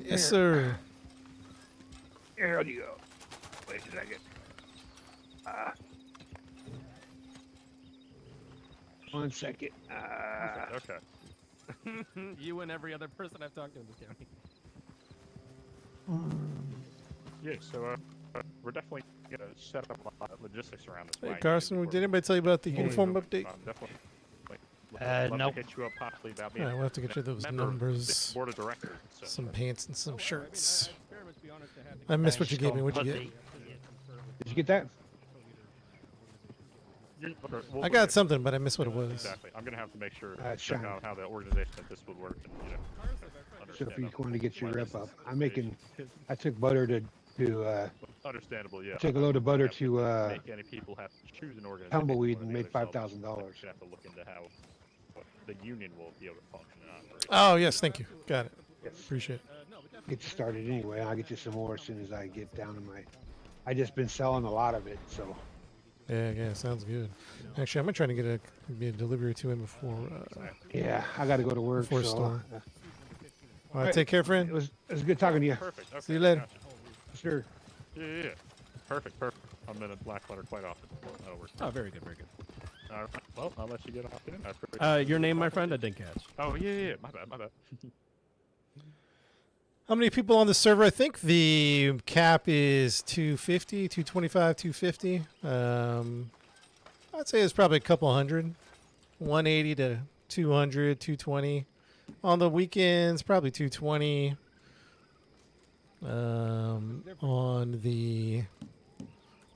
Yes, sir.
Here you go. Wait a second. One second.
Okay.
You and every other person I've talked to in this county.
Yeah, so we're definitely gonna set up a lot of logistics around this.
Hey,
wagon
Carson,
before
did anybody tell you about the
Hey.
uniform update?
Definitely. Like, love
nope.
to hit you up possibly about
Yeah,
being
we'll have to get you those
member of the
numbers,
board of directors. So.
some pants, and some shirts. I missed what you gave me. What'd you get?
Did you get that?
I got something, but I missed what it was.
Exactly. I'm gonna have to make sure
It's
check
fine.
out how the organization of this would work, and
So
understand.
if you want to get your
why
rep
this
up,
is
I'm making. I took butter to
understandable. Yeah.
take a load of butter
Have
to
make any people have to choose an organization.
Tumbleweed
one or
and
the
made
other, so
$5,000.
Should have to look into how the union will be able to function and operate.
Oh yes, thank you. Got it.
Yes.
Appreciate it.
Get you started anyway. I'll get you some more as soon as I get down to my. I just been selling a lot of it, so
Yeah, sounds good. Actually, I'm gonna try to get maybe a delivery to him before.
yeah, I got to go to work.
Before
So
storm.
uh,
All right, take care,
it
friend.
was good talking to you.
Perfect. Okay,
See you later.
gotcha.
Sure.
Yeah. Perfect. I'm in a black letter quite often. That'll work.
Oh, very good, very good.
All right. Well, I'll let you get off in. I appreciate
Your name, my friend? I didn't catch.
Oh yeah. My bad.
How many people on the server? I think the cap is 250, 225, 250. I'd say it's probably a couple hundred. 180 to 200, 220. On the weekends, probably 220. On the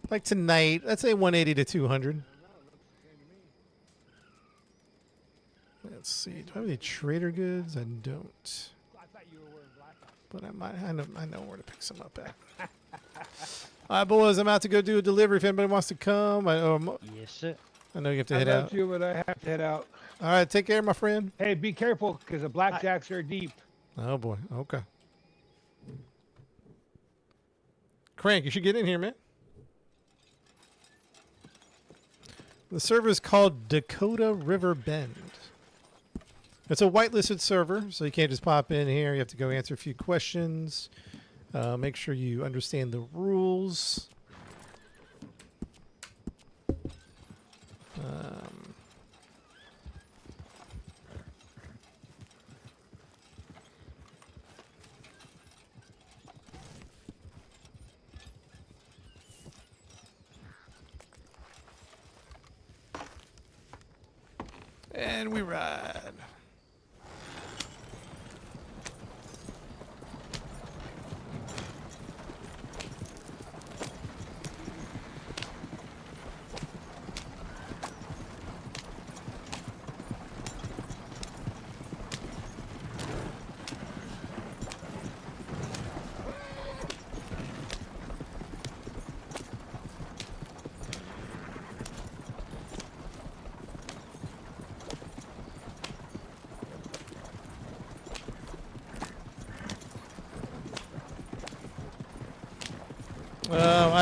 like tonight, I'd say 180 to 200. Let's see. Do I have any trader goods? I don't. But I might. I know where to pick some up at. All right, boys. I'm out to go do a delivery. If anybody wants to come, I
Yes, sir.
know you have to
I
head
love
out.
you, but I have to head out.
All right, take care, my friend.
Hey, be careful because the blackjacks are deep.
Oh boy. Okay. Crank, you should get in here, man. The server is called Dakota River Bend. It's a whitelisted server, so you can't just pop in here. You have to go answer a few questions. Make sure you understand the rules. And we ride.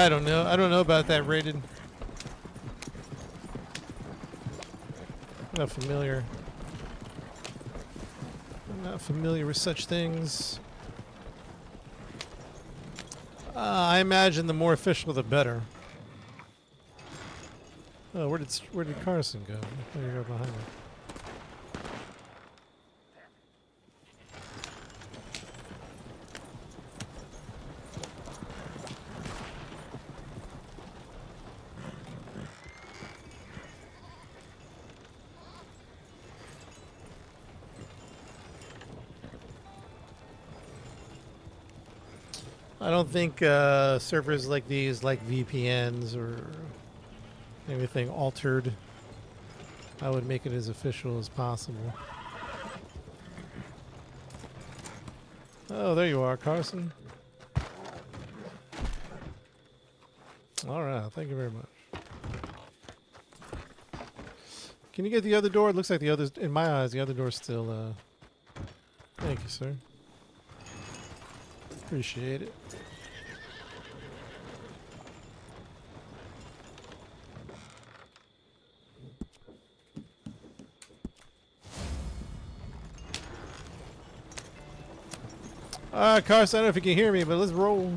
I don't know. I don't know about that rated. I'm not familiar. I'm not familiar with such things. I imagine the more official, the better. Oh, where did Carson go? There you go behind me. I don't think servers like these, like VPNs or anything altered, I would make it as official as possible. Oh, there you are, Carson. All right, thank you very much. Can you get the other door? It looks like the other, in my eyes, the other door's still. Thank you, sir. Appreciate it. Alright, Carson, I don't know if you can hear me, but let's roll.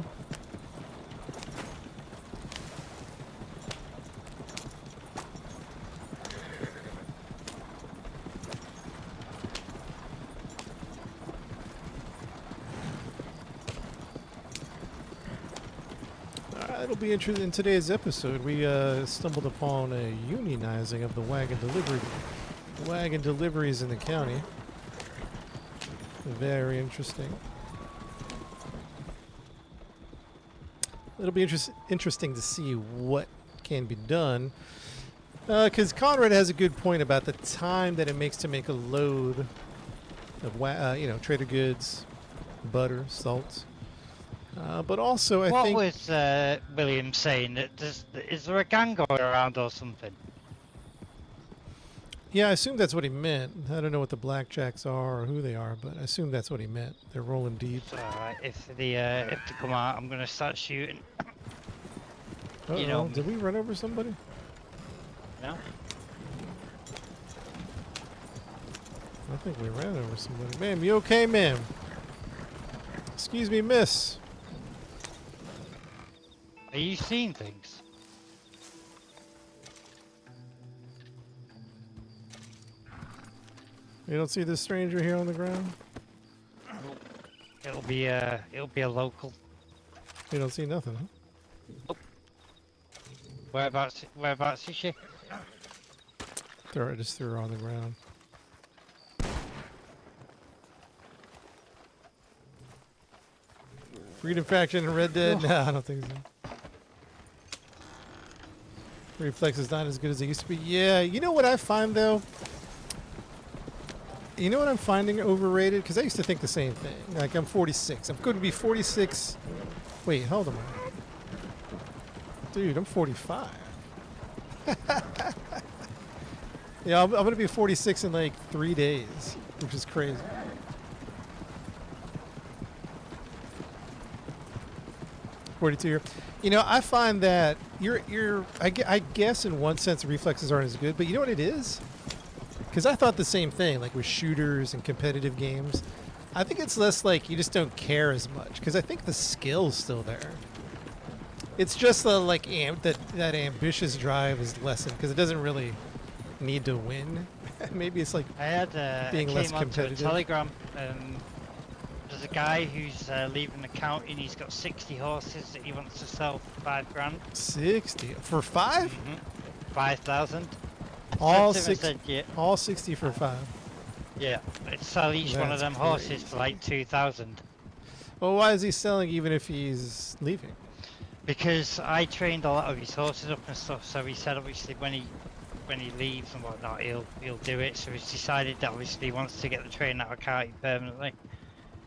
It'll be interesting. In today's episode, we stumbled upon a unionizing of the wagon deliveries in the county. Very interesting. It'll be interesting to see what can be done. Because Conrad has a good point about the time that it makes to make a load of, Trader Goods, butter, salt. But also, I
What
think...
was William saying? That is there a gang going around or something?
Yeah, I assume that's what he meant. I don't know what the Blackjacks are or who they are, but I assume that's what he meant. They're rolling deep.
It's alright. If they come out, I'm gonna start shooting.
Uh-oh,
know-
did we run over somebody?
No?
I think we ran over somebody. Ma'am, you okay, ma'am? Excuse me, miss.
Are you seeing things?
You don't see this stranger here on the ground?
It'll be a local.
You don't see nothing, huh?
Whereabouts is she?
Just threw her on the ground. Freedom Faction and Red Dead? No, I don't think so. Reflex is not as good as it used to be. Yeah, you know what I find though? You know what I'm finding overrated? Because I used to think the same thing. Like, I'm 46. I'm going to be 46. Wait, hold on. Dude, I'm 45. Yeah, I'm going to be 46 in like 3 days, which is crazy. '42 here. You know, I find that I guess in one sense reflexes aren't as good, but you know what it is? Because I thought the same thing, like with shooters and competitive games. I think it's less like you just don't care as much, because I think the skill's still there. It's just the like that ambitious drive is lessened because it doesn't really need to win. Maybe it's like
I had
being
I
less
came onto
competitive.
a telegram. There's a guy who's leaving the county and he's got 60 horses that he wants to sell for $5,000.
60 for 5?
5,000.
All
Said to him, I
6.
said, yeah,
All 60 for 5.
yeah. Let's sell each one of
That's
them horses
crazy.
for like 2,000.
Well, why is he selling even if he's leaving?
Because I trained a lot of his horses up and stuff, so he said obviously when he leaves and whatnot, he'll do it. So he's decided that obviously he wants to get the train out of county permanently.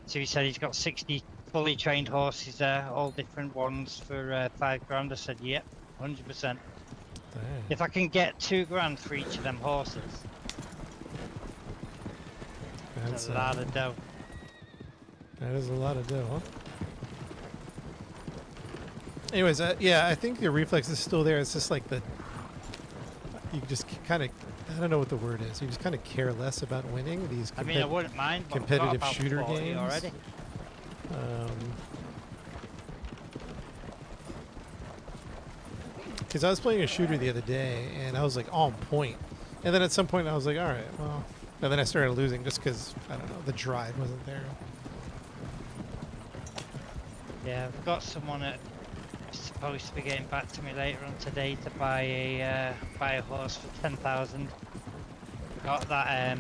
So he said he's got 60 fully trained horses there, all different ones for $5,000. I said, yep, 100%.
Dang.
If I can get $2,000 for each of them horses,
That's
that's a lot of dough.
That is a lot of dough, huh? Anyways, yeah, I think your reflex is still there. It's just like you just kind of, I don't know what the word is. You just kind of care less about winning these
I mean, I wouldn't mind, but I've got
competitive
about
shooter
40
games.
already.
Because I was playing a shooter the other day, and I was like on point. And then at some point I was like, all right, well. And then I started losing just because, I don't know, the drive wasn't there.
Yeah, I've got someone that is supposed to be getting back to me later on today to buy a horse for 10,000. Got that.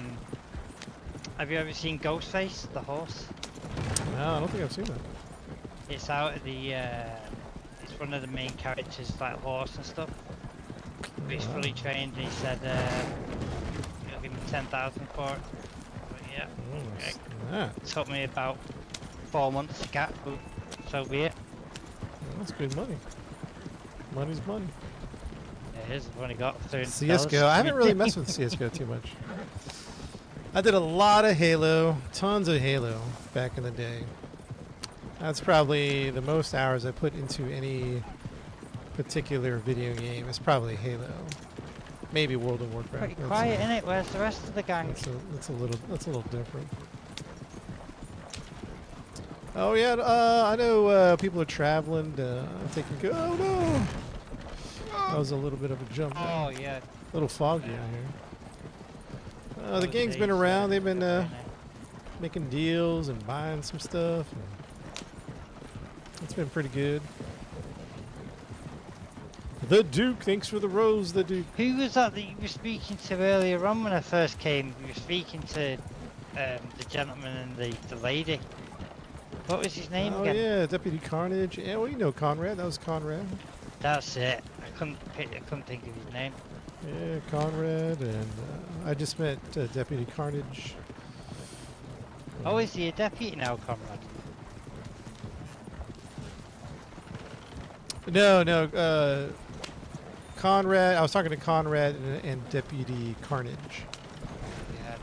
Have you ever seen Ghostface, the horse?
No, I don't think I've seen that.
It's out of the. It's one of the main characters, like horse and stuff. But he's fully trained. And he said he'll give me 10,000 for it. But yeah,
Oh,
okay.
what's that?
It took me about 4 months to get, but so be it.
Well, that's good money. Money's money.
It is. I've only got 30.
CSGO. I haven't really messed with CSGO too much. I did a lot of Halo, tons of Halo back in the day. That's probably the most hours I put into any particular video game. It's probably Halo. Maybe World of Warcraft.
Pretty
That's
quiet,
a-
innit? Where's the rest of the gang?
That's a little different. Oh yeah, I know people are traveling. Taking. Oh no! That was a little bit of a jump. There.
Oh yeah.
A little foggy out here. The
Those
gang's been
days,
around. They've been
good, innit?
making deals and buying some stuff. And it's been pretty good. The Duke, thanks for the rose, the Duke.
Who was that you were speaking to earlier on when I first came? You were speaking to the gentleman and the lady. What was his name
Oh
again?
yeah, Deputy Carnage. Yeah, well, you know Conrad. That was Conrad.
That's it. I couldn't think of his name.
Yeah, Conrad, and I just met Deputy Carnage.
Oh, is he a deputy now, Conrad?
No, Conrad. I was talking to Conrad and Deputy Carnage.
Yeah.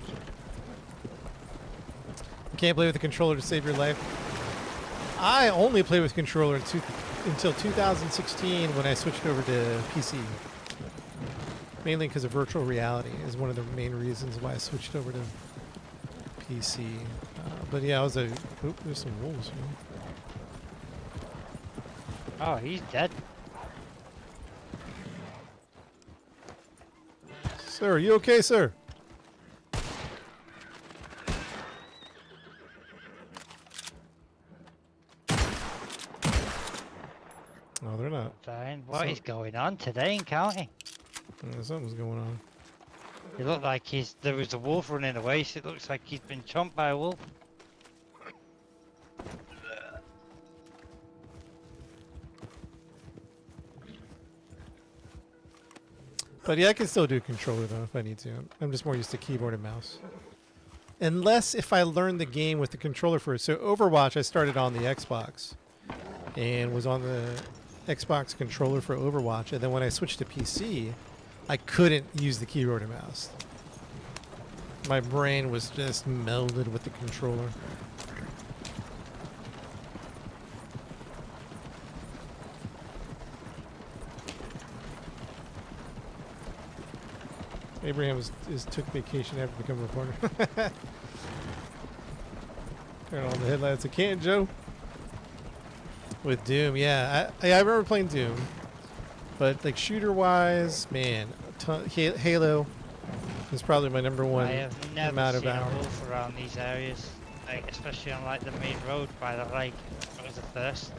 You can't play with the controller to save your life. I only play with controller until 2016 when I switched over to PC. Mainly because of virtual reality is one of the main reasons why I switched over to PC. But yeah, I was oop, there's some wolves here.
Oh, he's dead.
Sir, are you okay, sir? No, they're not.
Fine. What is going on today in County?
Something's going on.
It looked like there was a wolf running away, so it looks like he's been chomped by a wolf.
But yeah, I can still do controller though if I need to. I'm just more used to keyboard and mouse. Unless if I learn the game with the controller first. So Overwatch, I started on the Xbox and was on the Xbox controller for Overwatch. And then when I switched to PC, I couldn't use the keyboard and mouse. My brain was just melded with the controller. Abraham took vacation after becoming a reporter. Turn on the headlights of Canton Joe. With Doom, yeah. I remember playing Doom. But like shooter-wise, man, Halo is probably my number one
I have never
amount of
seen a
hours.
wolf around these areas, like, especially on like the main road by the lake. That was the first.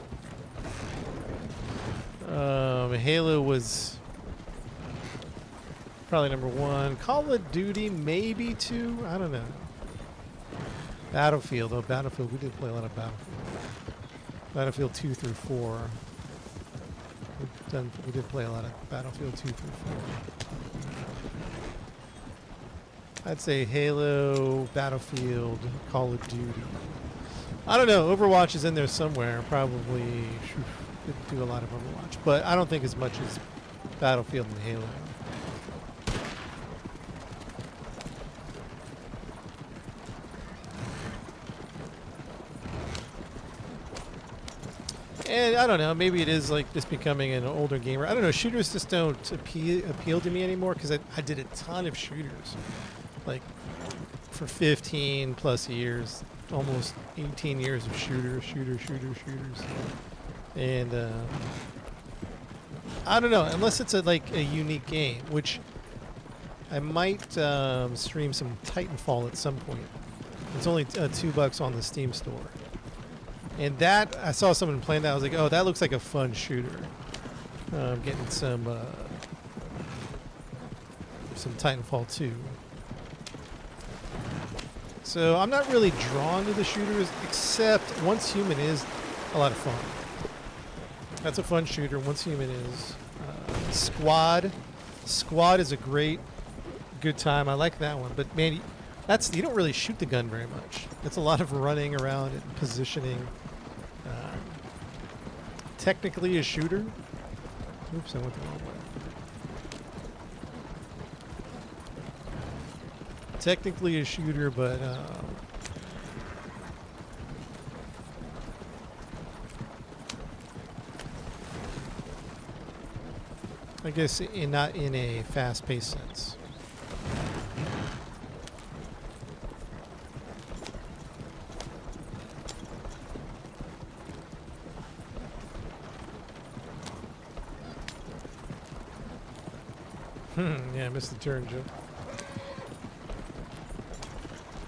Halo was probably number one. Call of Duty, maybe two. I don't know. Battlefield, though. Battlefield, we did play a lot of Battlefield. Battlefield 2 through 4. We did play a lot of Battlefield 2 through 4. I'd say Halo, Battlefield, Call of Duty. I don't know. Overwatch is in there somewhere. Probably could do a lot of Overwatch, but I don't think as much as Battlefield and Halo. And I don't know, maybe it is like just becoming an older gamer. I don't know, shooters just don't appeal to me anymore because I did a ton of shooters. Like for 15 plus years, almost 18 years of shooters. And I don't know, unless it's like a unique game, which I might stream some Titanfall at some point. It's only $2 on the Steam store. And that, I saw someone playing that, I was like, oh, that looks like a fun shooter. Getting some Titanfall 2. So I'm not really drawn to the shooters, except Once Human is a lot of fun. That's a fun shooter. Once Human is. Squad is a good time. I like that one. But man, you don't really shoot the gun very much. It's a lot of running around and positioning. Technically a shooter. Oops, I went the wrong way. Technically a shooter, but I guess not in a fast-paced sense. Yeah, I missed the turn, Joe.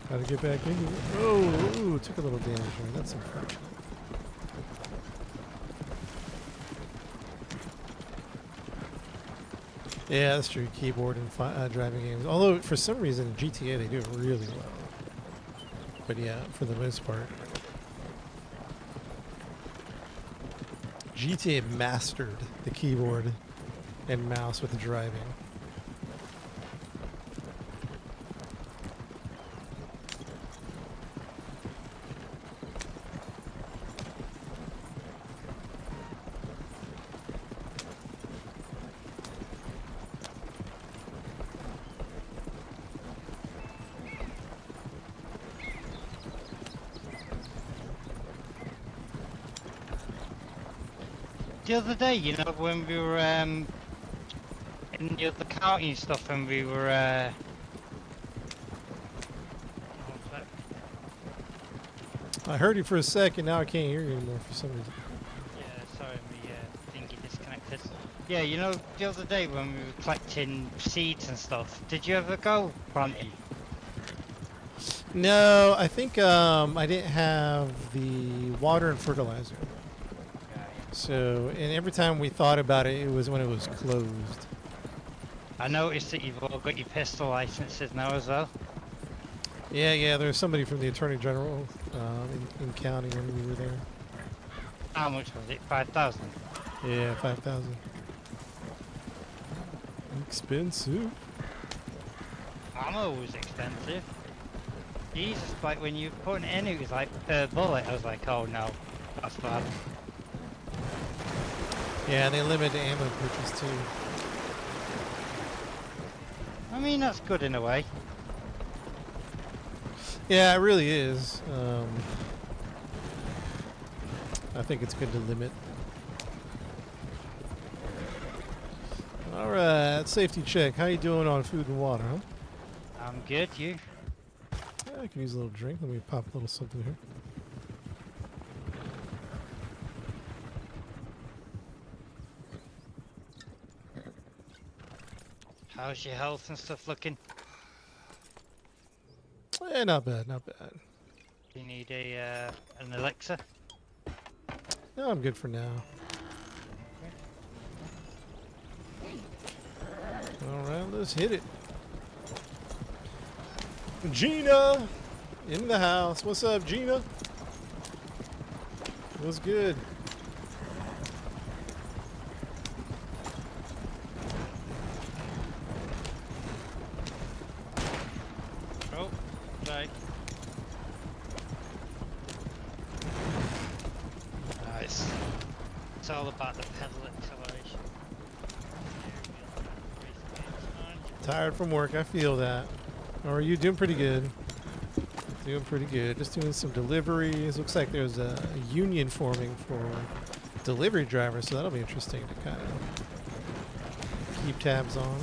How to get back into it. Oh, ooh, took a little damage there. That's unfortunate. Yeah, that's true. Keyboard and driving games. Although for some reason in GTA they do it really well. But yeah, for the most part, GTA mastered the keyboard and mouse with the driving.
The other day, you know, when we were in the other county and stuff, and we were
I heard you for a second. Now I can't hear you anymore for some reason.
yeah, sorry, my thingy disconnected. Yeah, you know, the other day when we were collecting seeds and stuff, did you ever go planting?
No, I think I didn't have the water and fertilizer. So, and every time we thought about it, it was when it was closed.
I noticed that you've all got your pistol licenses now as well.
Yeah, there was somebody from the Attorney General in county when we were there.
How much was it? 5,000?
Yeah, 5,000. Expensive.
Ammo was expensive. Jesus, like when you were putting it in, it was like per bullet. I was like, oh no, that's bad.
Yeah, and they limit the ammo purchase too.
I mean, that's good in a way.
Yeah, it really is. I think it's good to limit. All right, safety check. How you doing on food and water, huh?
I'm good, you?
Yeah, I can use a little drink. Let me pop a little something here.
How's your health and stuff looking?
Yeah, not bad, not bad.
Do you need a an elixir?
No, I'm good for now. All right, let's hit it. Gina in the house. What's up, Gina? What's good?
Oh, right. Nice. It's all about the pedal acceleration.
Tired from work. I feel that. How are you? Doing pretty good. Doing pretty good. Just doing some deliveries. Looks like there's a union forming for delivery drivers, so that'll be interesting to kind of keep tabs on.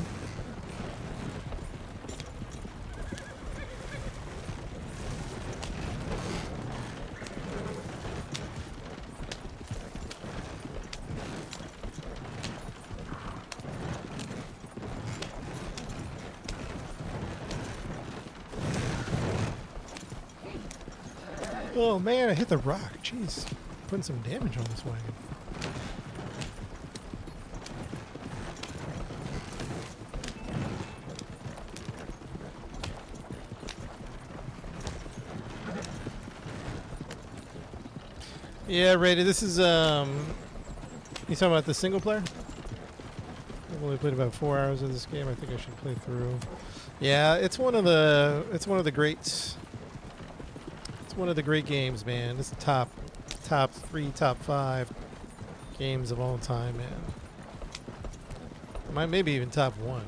Oh man, I hit the rock. Jeez. Putting some damage on this wagon. Yeah, Rated, this is you talking about the single player? I've only played about 4 hours of this game. I think I should play through. Yeah, it's one of the greats. It's one of the great games, man. It's top 3, top 5 games of all time, man. Maybe even top 1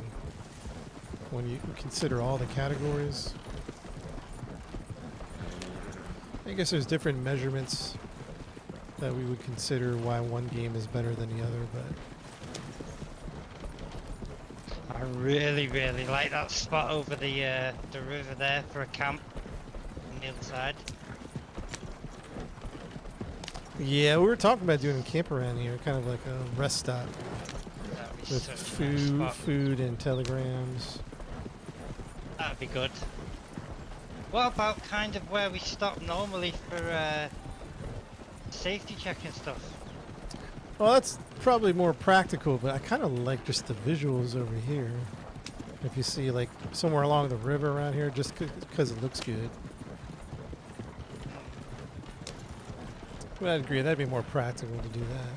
when you consider all the categories. I guess there's different measurements that we would consider why one game is better than the other, but
I really, really like that spot over the river there for a camp on the other side.
yeah, we were talking about doing a camp around here, kind of like a rest stop
That'd be
with
such a nice spot.
food and telegrams.
That'd be good. What about kind of where we stop normally for safety check and stuff?
Well, that's probably more practical, but I kind of like just the visuals over here. If you see like somewhere along the river around here, just because it looks good. But I'd agree, that'd be more practical to do that.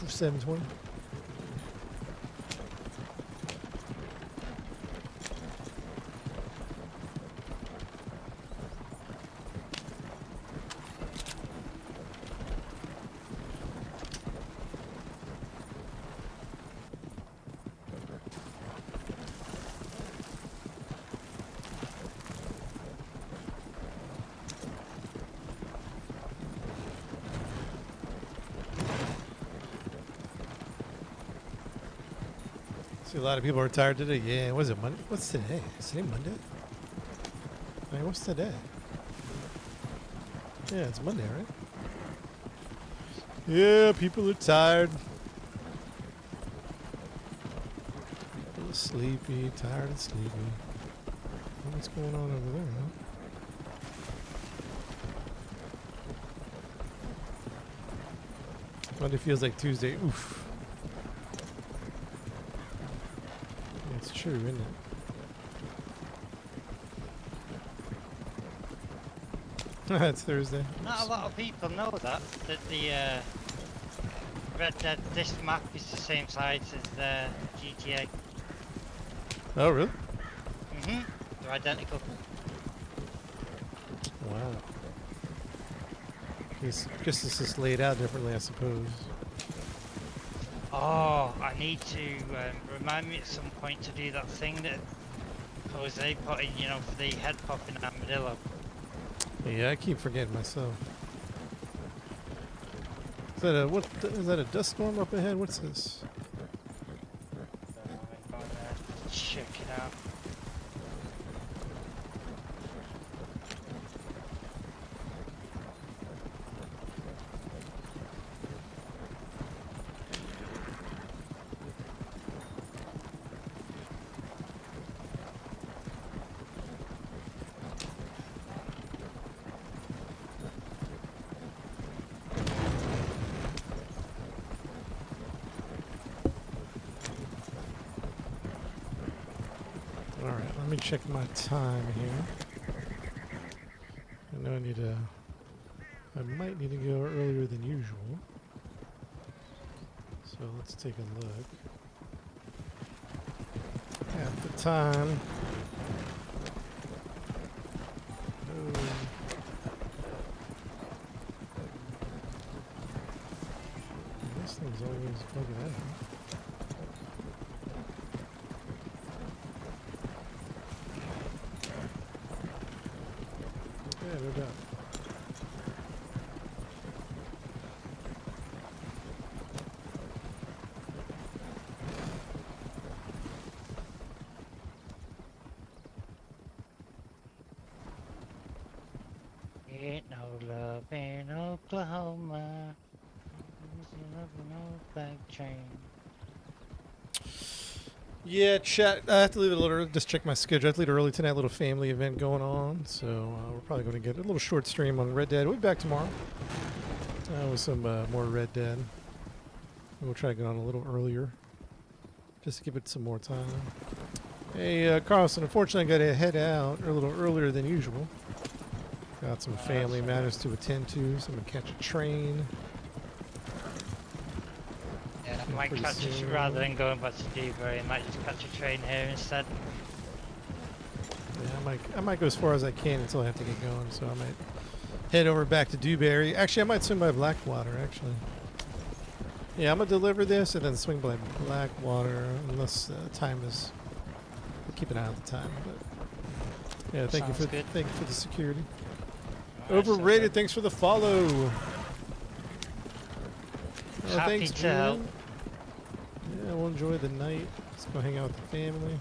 Seven twenty. See, a lot of people are retired today. Yeah, was it Monday? What's today? Is today Monday? Hey, what's today? Yeah, it's Monday, right? Yeah, people are tired. People are sleepy, tired and sleepy. What's going on over there, huh? Monday feels like Tuesday. Oof. It's true, isn't it? It's Thursday.
Not a lot of people know that the Red Dead, this map is the same size as the GTA.
Oh, really?
They're identical.
Wow. It's just just laid out differently, I suppose.
Oh, I need to remind me at some point to do that thing that Jose put in, you know, for the head popping armadillo.
Yeah, I keep forgetting myself. Is that a what? Is that a dust storm up ahead? What's this?
Check it out.
Alright, let me check my time here. I know I need to... I might need to go earlier than usual. So let's take a look. At the time... Oh. This thing's always bugging out. Yeah, no doubt.
Ain't no love in Oklahoma. Ain't no love in no black train.
Yeah, chat. I have to leave it a little. Just check my schedule. I have to leave it early tonight. A little family event going on, so we're probably going to get a little short stream on Red Dead. We'll be back tomorrow with some more Red Dead. We'll try to get on a little earlier, just to give it some more time. Hey, Carlson. Unfortunately, I got to head out a little earlier than usual. Got some family matters to attend to. So I'm gonna catch a train.
Yeah, I might
pretty
catch it
soon.
rather than going back to Dewberry. I might just catch a train here instead.
Yeah, I might go as far as I can until I have to get going. So I might head over back to Dewberry. Actually, I might swing by Blackwater. Actually, yeah, I'm gonna deliver this and then swing by Blackwater unless time is. We'll keep an eye on the time, but yeah, thank you
Sounds
for
good.
thank you for the security.
Alright, so
Overrated. Thanks for the follow. Oh,
Happy
thanks,
to help.
Julian. Yeah, we'll enjoy the night. Let's go hang out with the family.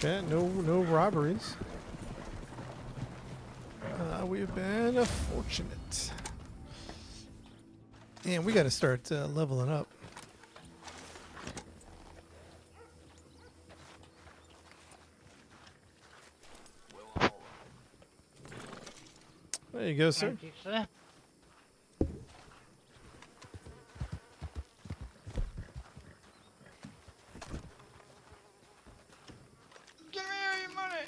Chat, no robberies. We have been fortunate. And we got to start leveling up. There you go, sir.
Thank you, sir. Give me all your money.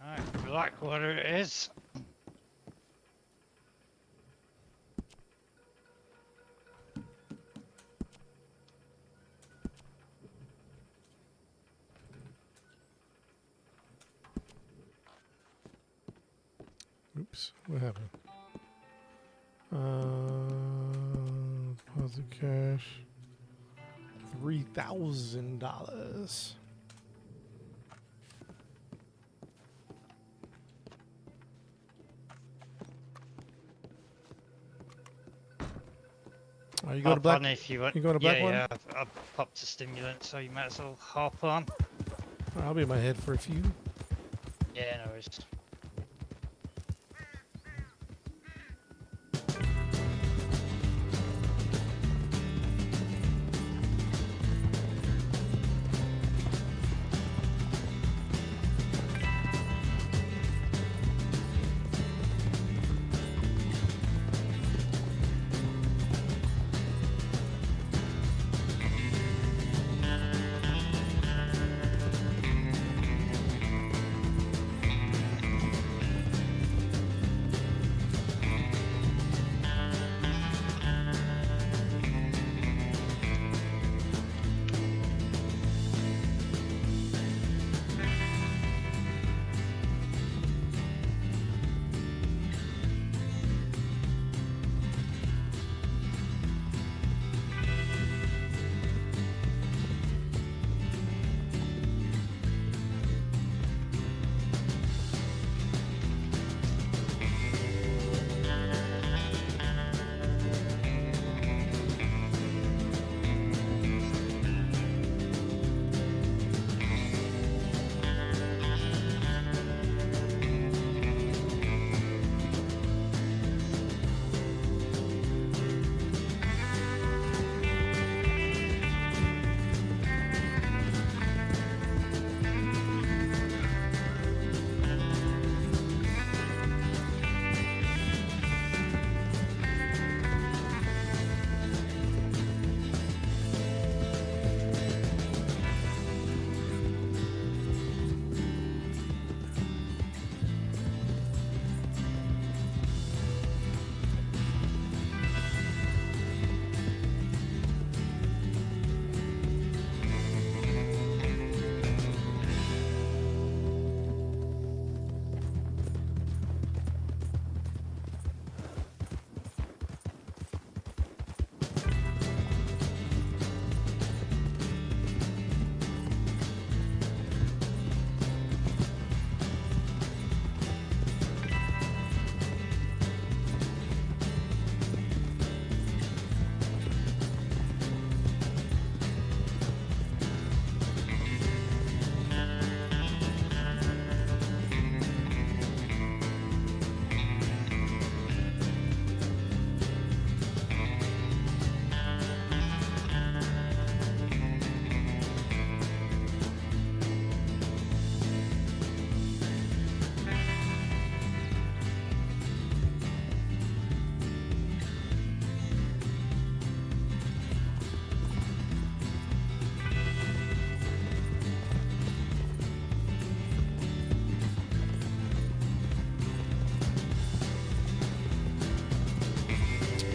Alright, Blackwater it is.
Oops, what happened? Deposit cash. $3,000. Are you going to
Hop
Black?
on if you want.
you going to Blackwater?
Yeah, I've popped a stimulant, so you might as well hop on.
I'll be in my head for a few.
Yeah, no worries.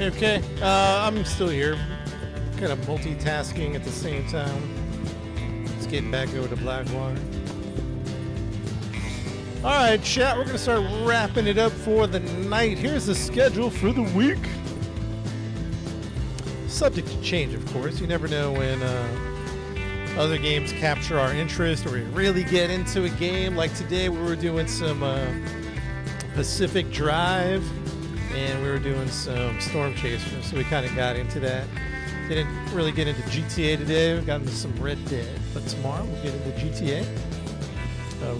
Okay, I'm still here, kind of multitasking at the same time. Let's get back over to Blackwater. All right, chat, we're going to start wrapping it up for the night. Here's the schedule for the week. Subject to change, of course. You never know when Other games capture our interest, or we really get into a game. Like today, we were doing some Pacific Drive, and we were doing some Storm Chaser, so we kind of got into that. Didn't really get into GTA today. We got into some Red Dead, but tomorrow we'll get into GTA.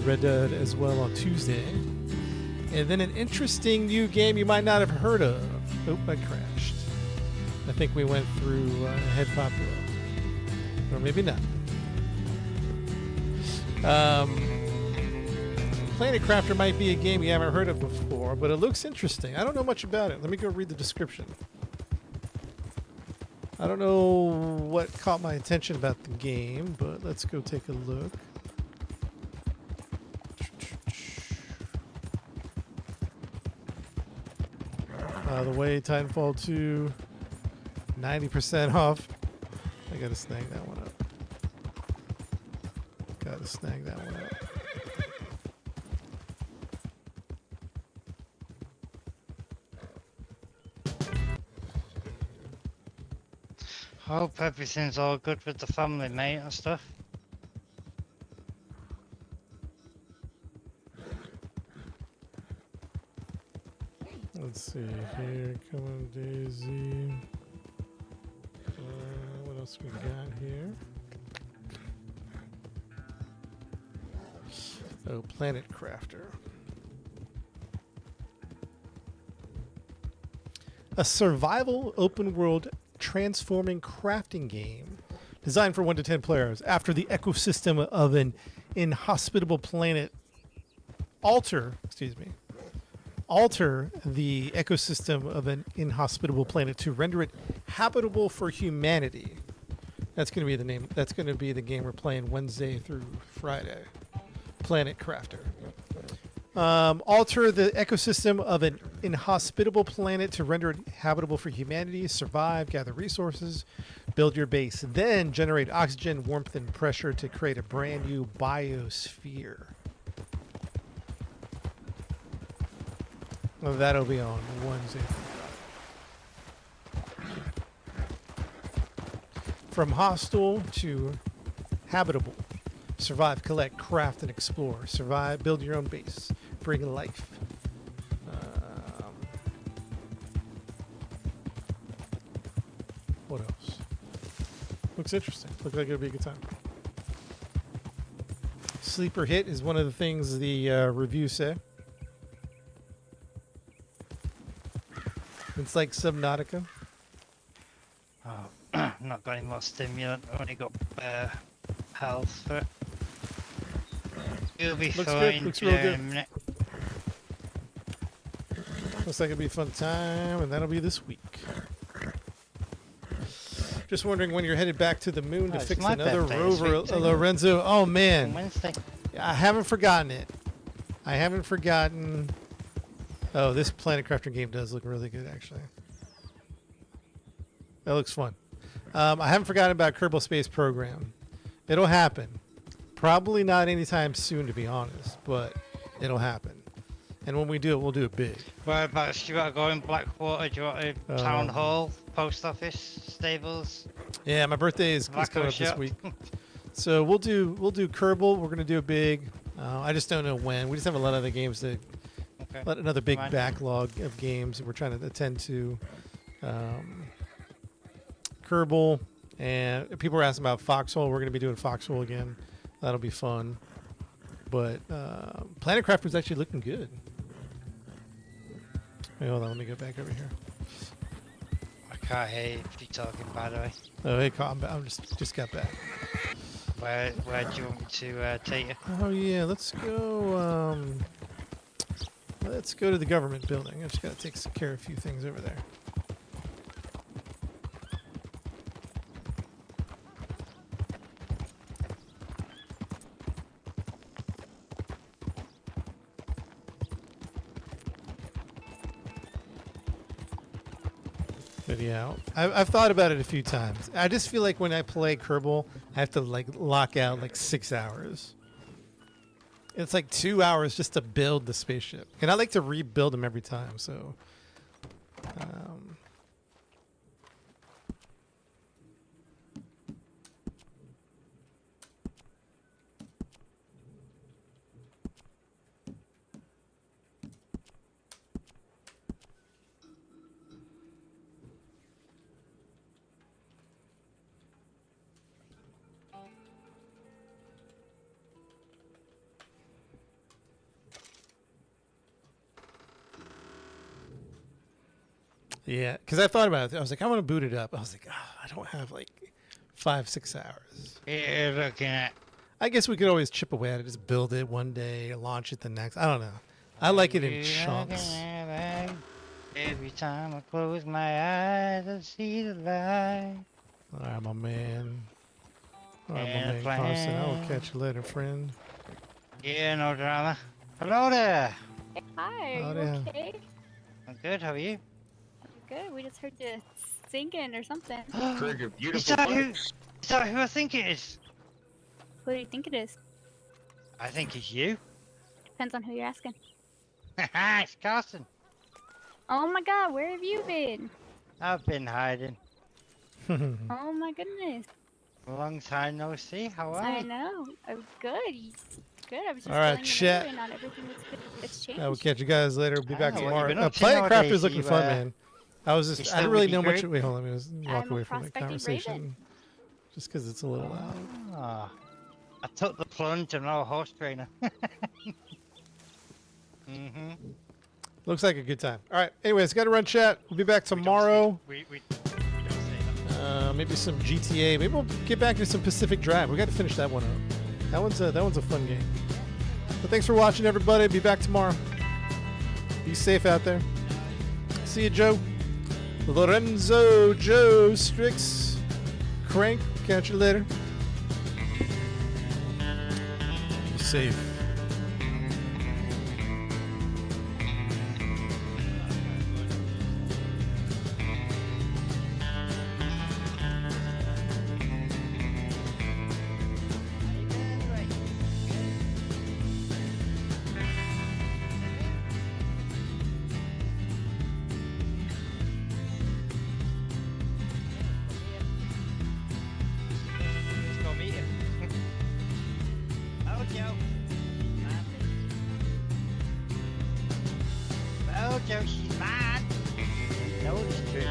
Red Dead as well on Tuesday. And then an interesting new game you might not have heard of. Oh, I crashed. I think we went through Head Pop Row. Or maybe not. Planet Crafter might be a game you haven't heard of before, but it looks interesting. I don't know much about it. Let me go read the description. I don't know what caught my attention about the game, but let's go take a look. The way Titanfall 2, 90% off. I gotta snag that one up. Gotta snag that one up.
Hope everything's all good with the family, mate, and stuff.
Let's see here. Come on, Daisy. What else we got here? Oh, Planet Crafter. A survival open world transforming crafting game designed for 1 to 10 players after the ecosystem of an inhospitable planet alter the ecosystem of an inhospitable planet to render it habitable for humanity. That's going to be the name. That's going to be the game we're playing Wednesday through Friday. Planet Crafter. Alter the ecosystem of an inhospitable planet to render it habitable for humanity. Survive, gather resources, build your base, then generate oxygen, warmth, and pressure to create a brand new biosphere. Well, that'll be on Wednesday. From hostile to habitable. Survive, collect, craft, and explore. Survive, build your own base. Bring life. What else? Looks interesting. Looks like it'll be a good time. Sleeper hit is one of the things the reviews say. It's like Subnautica.
Oh, not got any more stimulant. Only got health for it. You'll be
Looks
fine.
good. Looks real good.
In a minute.
Looks like it'll be a fun time, and that'll be this week. Just wondering when you're headed back to the moon to
Oh, it's
fix
my
another
birthday this
rover,
week too.
Lorenzo. Oh
On
man,
Wednesday.
I haven't forgotten it. I haven't forgotten. Oh, this Planet Crafter game does look really good, actually. That looks fun. I haven't forgotten about Kerbal Space Program. It'll happen. Probably not anytime soon, to be honest, but it'll happen. And when we do it, we'll do it big.
Whereabouts do you want to go in Blackwater? Do you want a town hall, post office, stables?
Yeah, my birthday is coming
Tobacco
up this
shop?
week, so we'll do Kerbal. We're gonna do it big. I just don't know when. We just have a lot of other games that
Okay.
another big
Fine.
backlog of games that we're trying to attend to. Kerbal, and people were asking about Foxhole. We're gonna be doing Foxhole again. That'll be fun. But Planet Crafter is actually looking good. Wait, hold on, let me go back over here.
I can't hear you if you're talking, by the way.
Oh, hey, I'm just got back.
Where do you want me to take you?
Oh yeah, let's go. Let's go to the government building. I just gotta take care of a few things over there. But yeah, I've thought about it a few times. I just feel like when I play Kerbal, I have to like lock out like 6 hours. It's like 2 hours just to build the spaceship, and I like to rebuild them every time. So, Yeah, because I thought about it. I was like, I want to boot it up. I was like, I don't have like 5-6 hours.
You're looking at.
I guess we could always chip away at it, just build it one day, launch it the next. I don't know. I like it in chunks.
Every time I close my eyes, I see the light.
All right, my man. All right, my
And
man Carson. I will
plan.
catch you later, friend.
Yeah, no drama. Hello there.
Hi,
Oh,
are you
yeah.
okay?
I'm good. How are you?
I'm good. We just heard you singing or something.
Craig, a
Is
beautiful
that who?
place.
Is that who I think it is?
Who do you think it is?
I think it's you.
Depends on who you're asking.
Haha, it's Carson.
Oh my god, where have you been?
I've been hiding.
Oh my goodness.
Long time no see. How are
I
you?
know. I'm good. Good. I was just
All right,
filling the
chat.
memory and not everything that's good. It's changed.
I will catch you guys later. We'll be back
Ah, what you
tomorrow.
been up to
Playing Craft
nowadays?
is looking
You,
fun,
uh,
man. I was
you
just, I
still
didn't really
with
know
your
much.
group?
Wait, hold on. Let me just walk
I'm a
away from the
prospecting raven.
conversation. Just because it's a little loud.
Ah, I took the plunge. I'm now a horse trainer. Mm-hmm.
Looks like a good time. All right. Anyways, got to run chat. We'll be back tomorrow.
We don't say that.
Maybe some GTA. Maybe we'll get back to some Pacific Drive. We got to finish that one up. That one's a fun game. But thanks for watching, everybody. Be back tomorrow. Be safe out there. See you, Joe. Lorenzo, Joe, Strix, Crank. Catch you later. Be safe.
Let's go meet him. Oh, Joe. Oh, Joe, she's mad. No, it's true.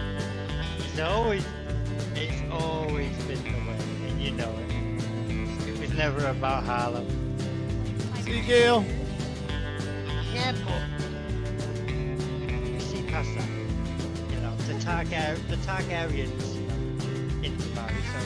It's always been the way, and you know it. It was never about Harlem.
See you, Gail.
Yeah, but you see past that. You know, the Targaryens, you know, in the marriage, so